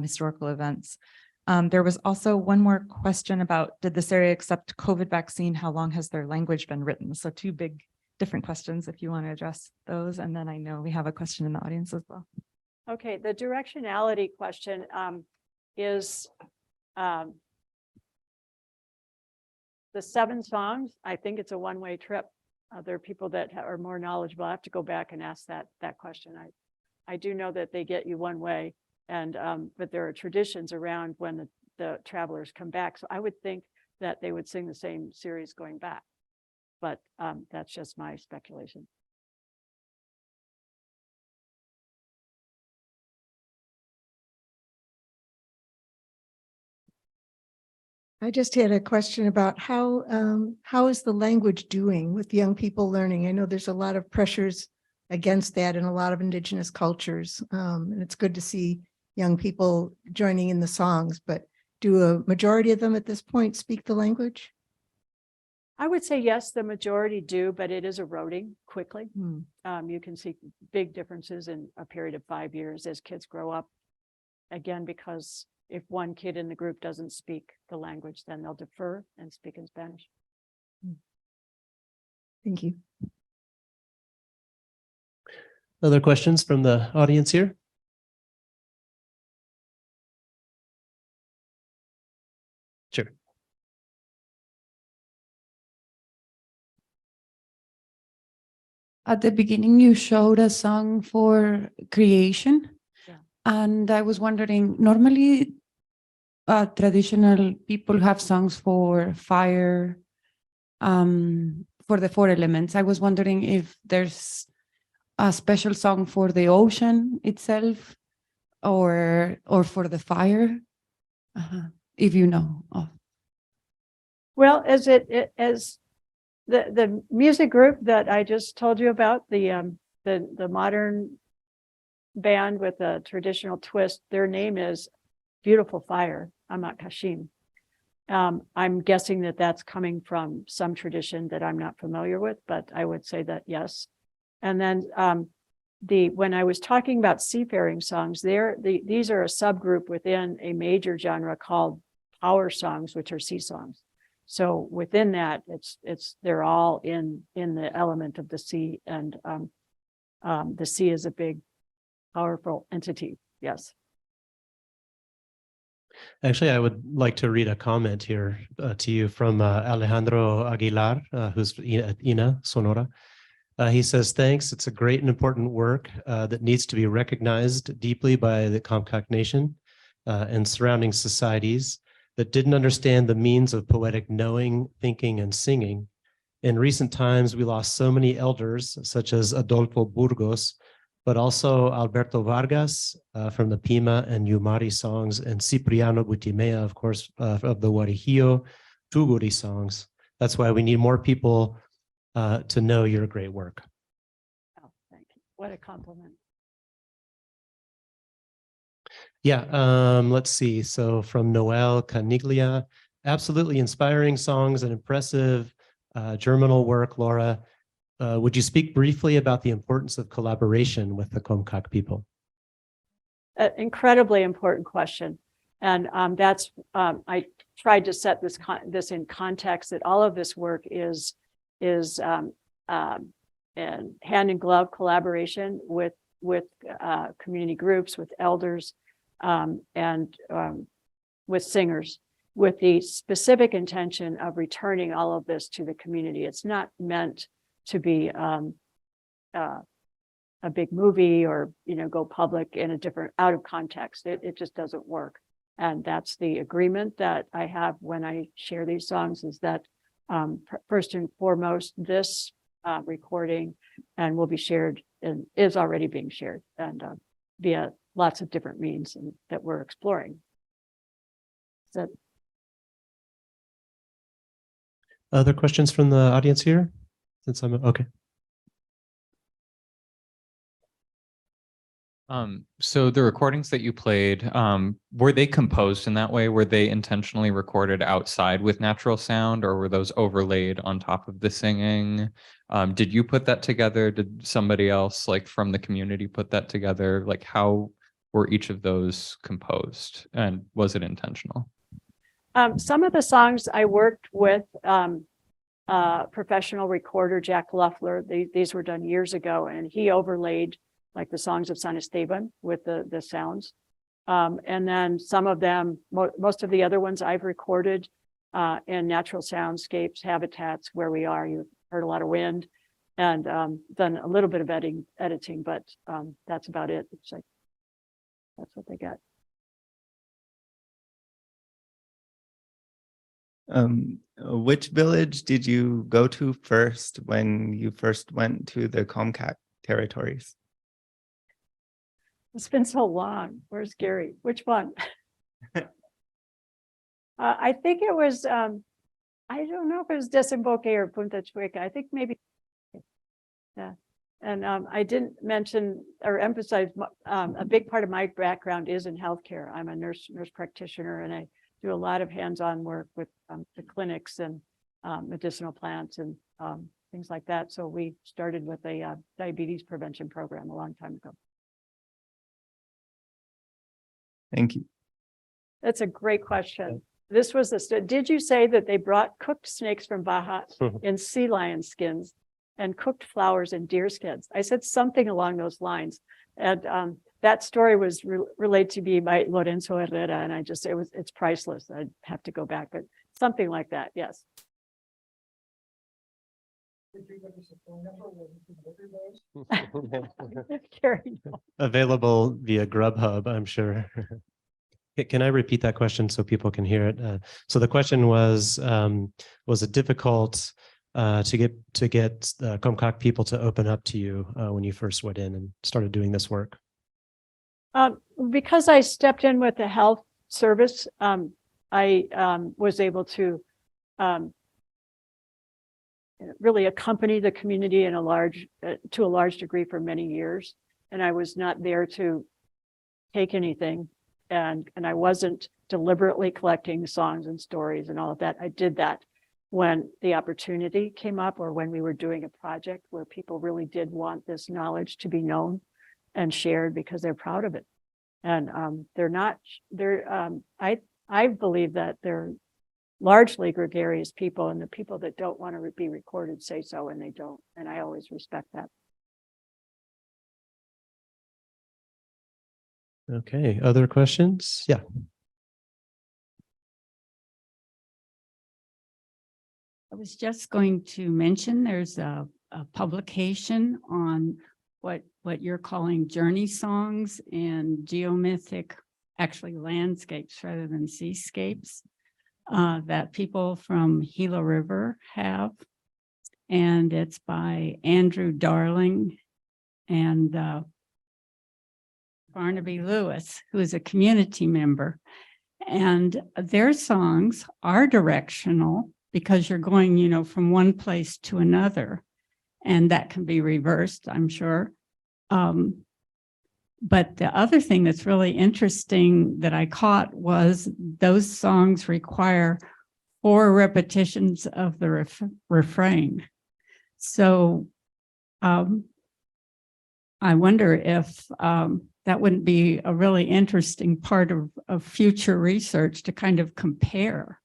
historical events. There was also one more question about, did this area accept COVID vaccine? How long has their language been written? So 2 big different questions if you want to address those. And then I know we have a question in the audience as well. Okay, the directionality question is the 7 songs. I think it's a one-way trip. There are people that are more knowledgeable. I have to go back and ask that question. I do know that they get you one way, and but there are traditions around when the travelers come back. So I would think that they would sing the same series going back, but that's just my speculation. I just had a question about how is the language doing with young people learning? I know there's a lot of pressures against that in a lot of Indigenous cultures. And it's good to see young people joining in the songs, but do a majority of them at this point speak the language? I would say yes, the majority do, but it is eroding quickly. You can see big differences in a period of 5 years as kids grow up. Again, because if one kid in the group doesn't speak the language, then they'll defer and speak in Spanish. Thank you. Other questions from the audience here? at the beginning you showed a song for creation. Yeah. And I was wondering, normally traditional people have songs for fire, for the four elements. I was wondering if there's a special song for the ocean itself or for the fire, if you know. Oh. Well, as the music group that I just told you about, the modern band with a traditional twist, their name is Beautiful Fire, Amat Kashim. I'm guessing that that's coming from some tradition that I'm not familiar with, but I would say that yes. And then when I was talking about seafaring songs, these are a subgroup within a major genre called power songs, which are sea songs. So within that, they're all in the element of the sea, and the sea is a big, powerful entity. Yes. Actually, I would like to read a comment here to you from Alejandro Aguilar, who's at INA, Sonora. He says, thanks. It's a great and important work that needs to be recognized deeply by the Comcaac Nation and surrounding societies that didn't understand the means of poetic knowing, thinking, and singing. In recent times, we lost so many elders, such as Adolfo Burgos, but also Alberto Vargas from the Pima and Yumari songs, and Cipriano Butimea, of course, of the Warijillo, Tuguri songs. That's why we need more people to know your great work. Oh, thank you. What a compliment. Yeah, let's see. So from Noel Caniglia, absolutely inspiring songs and impressive germinal work, Laura. Would you speak briefly about the importance of collaboration with the Comcaac people? An incredibly important question. And that's, I tried to set this in context that all of this work is and hand in glove collaboration with community groups, with elders, and with singers, with the specific intention of returning all of this to the community. It's not meant to be a big movie or, go public in a different, out of context. It just doesn't work. And that's the agreement that I have when I share these songs, is that first and foremost, this recording and will be shared and is already being shared, and via lots of different means that we're exploring. So, other questions from the audience here? Since I'm okay. So the recordings that you played, were they composed in that way? Were they intentionally recorded outside with natural sound, or were those overlaid on top of the singing? Did you put that together? Did somebody else, like from the community, put that together? Like, how were each of those composed, and was it intentional? Some of the songs I worked with professional recorder Jack Luffler. These were done years ago, and he overlaid like the songs of San Esteban with the sounds. And then some of them, most of the other ones I've recorded in natural soundscapes, habitats where we are. You've heard a lot of wind, and done a little bit of editing, but that's about it. It's like, that's what they got. Which village did you go to first when you first went to the Comcaac territories? It's been so long. Where's Gary? Which one? I think it was, I don't know if it was Desemboque or Punta Chueca. I think maybe, yeah. And I didn't mention or emphasize, a big part of my background is in healthcare. I'm a nurse practitioner, and I do a lot of hands-on work with the clinics and medicinal plants and things like that. So we started with a diabetes prevention program a long time ago. Thank you. That's a great question. This was did you say that they brought cooked snakes from Baja in sea lion skins and cooked flowers in deer skins? I said something along those lines. And that story was relayed to me by Lorenzo Herrera, and it's priceless. I'd have to go back, but something like that. Yes. Carrie, no. Available via Grubhub, I'm sure. Can I repeat that question so people can hear it? So the question was it difficult to get the Comcaac people to open up to you when you first went in and started doing this work? Because I stepped in with the health service, I was able to really accompany the community in to a large degree for many years. And I was not there to take anything. And I wasn't deliberately collecting songs and stories and all of that. I did that when the opportunity came up or when we were doing a project where people really did want this knowledge to be known and shared because they're proud of it. And I believe that they're largely gregarious people, and the people that don't want to be recorded say so, and they don't. And I always respect that. Okay, other questions? Yeah. I was just going to mention there's a publication on what you're calling journey songs and geomythic, actually landscapes rather than seascapes, that people from Gila River have. And it's by Andrew Darling and Barnaby Lewis, who is a community member. And their songs are directional because you're going, from one place to another. And that can be reversed, I'm sure. But the other thing that's really interesting that I caught was those songs require 4 repetitions of the refrain. So I wonder if that wouldn't be a really interesting part of future research to kind of compare.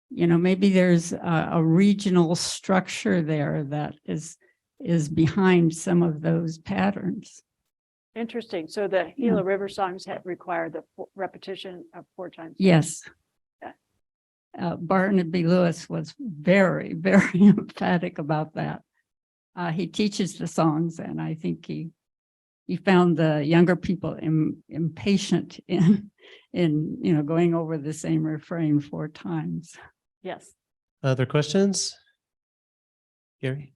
Maybe there's a regional structure there that is behind some of those patterns. Interesting. So the Gila River songs require the repetition of 4 times. Yes. Barnaby Lewis was very, very emphatic about that. He teaches the songs, and I think he found the younger people impatient in going over the same refrain 4 times. Yes. Other questions? Gary?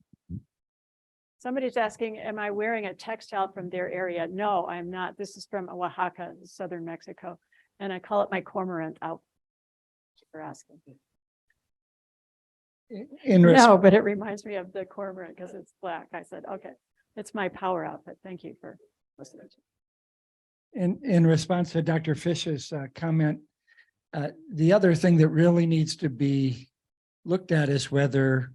Somebody's asking, am I wearing a textile from their area? No, I'm not. This is from Oaxaca, southern Mexico. And I call it my cormorant outfit. You're asking. No, but it reminds me of the cormorant because it's black. I said, okay, it's my power outfit. Thank you for listening. In response to Dr. Fish's comment, the other thing that really needs to be looked at is whether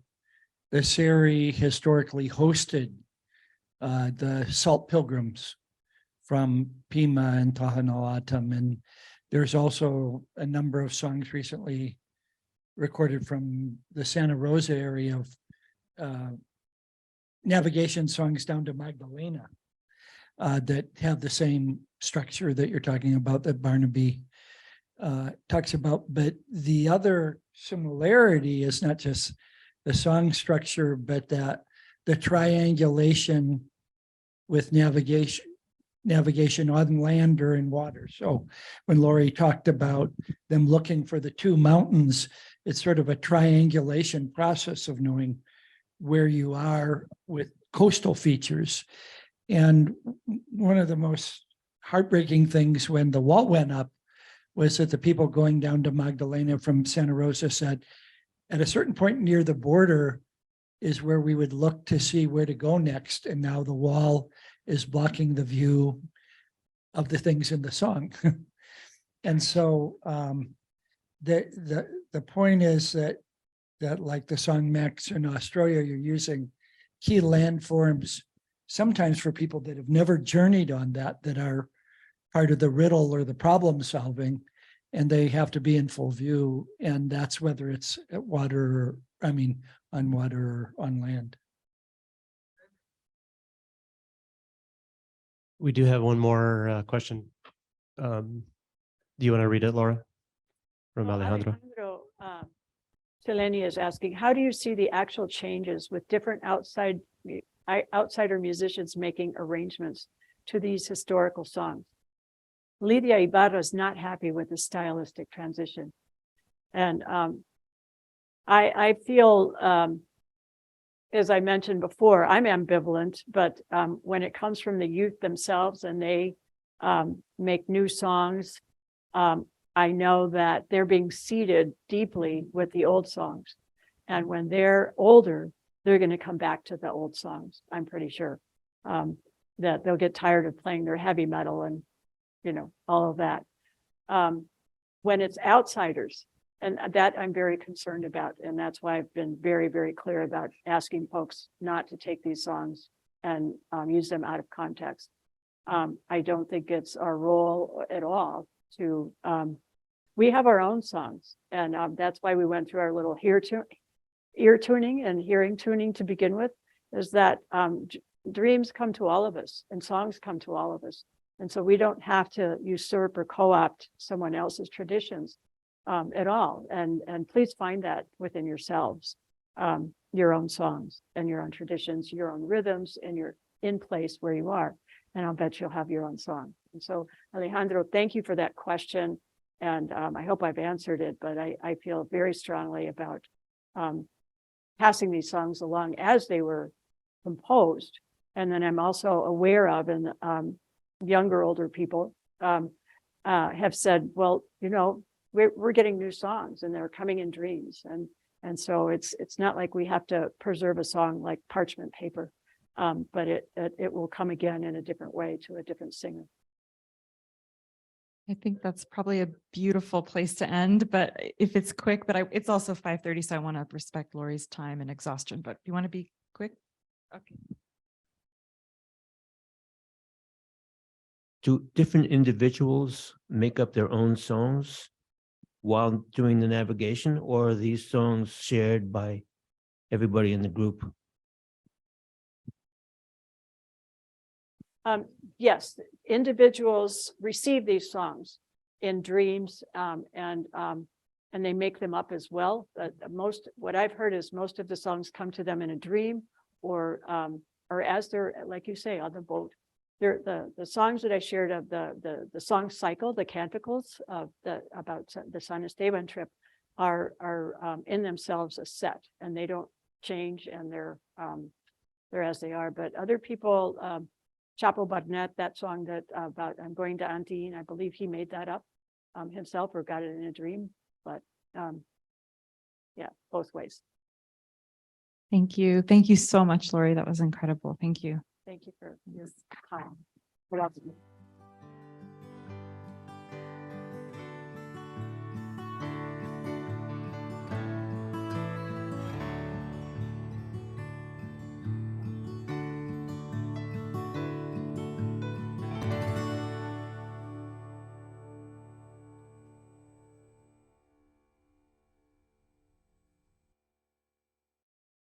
the Seri historically hosted the salt pilgrims from Pima and Tohono-O'odham. And there's also a number of songs recently recorded from the Santa Rosa area of navigation songs down to Magdalena that have the same structure that you're talking about that Barnaby talks about. But the other similarity is not just the song structure, but that the triangulation with navigation on land or in water. So when Lori talked about them looking for the 2 mountains, it's sort of a triangulation process of knowing where you are with coastal features. And one of the most heartbreaking things when the wall went up was that the people going down to Magdalena from Santa Rosa said, at a certain point near the border is where we would look to see where to go next. And now the wall is blocking the view of the things in the song. And so the point is that like the song Max in Australia, you're using key landforms, sometimes for people that have never journeyed on that are part of the riddle or the problem solving, and they have to be in full view. And that's whether it's at water, on water or on land. We do have one more question. Do you want to read it, Laura? From Alejandro. Seleni is asking, how do you see the actual changes with different outsider musicians making arrangements to these historical songs? Lydia Ibarra is not happy with the stylistic transition. And I feel, as I mentioned before, I'm ambivalent, but when it comes from the youth themselves and they make new songs, I know that they're being seeded deeply with the old songs. And when they're older, they're going to come back to the old songs. I'm pretty sure that they'll get tired of playing their heavy metal and, you know, all of that. When it's outsiders, and that I'm very concerned about. And that's why I've been very, very clear about asking folks not to take these songs and use them out of context. I don't think it's our role at all to, we have our own songs. And that's why we went through our little ear tuning and hearing tuning to begin with, is that dreams come to all of us and songs come to all of us. And so we don't have to usurp or co-opt someone else's traditions at all. And please find that within yourselves, your own songs and your own traditions, your own rhythms, and you're in place where you are. And I'll bet you'll have your own song. And so Alejandro, thank you for that question. And I hope I've answered it, but I feel very strongly about passing these songs along as they were composed. And then I'm also aware of, and younger, older people have said, well, you know, we're getting new songs and they're coming in dreams. And so it's not like we have to preserve a song like parchment paper, but it will come again in a different way to a different singer. I think that's probably a beautiful place to end, but if it's quick, but it's also 5:30, so I want to respect Lori's time and exhaustion, but you want to be quick? Okay. Do different individuals make up their own songs while doing the navigation, or are these songs shared by everybody in the group? Yes, individuals receive these songs in dreams, and they make them up as well. What I've heard is most of the songs come to them in a dream, or as they're, like you say, on the boat. They're the songs that I shared of the song cycle, the canticles of about the San Esteban trip are in themselves a set, and they don't change, and they're as they are. But other people, Chapo Barnett, that song that about I'm going to Antine, I believe he made that up himself or got it in a dream. But yeah, both ways. Thank you. Thank you so much, Lori. That was incredible. Thank you. Thank you for your time.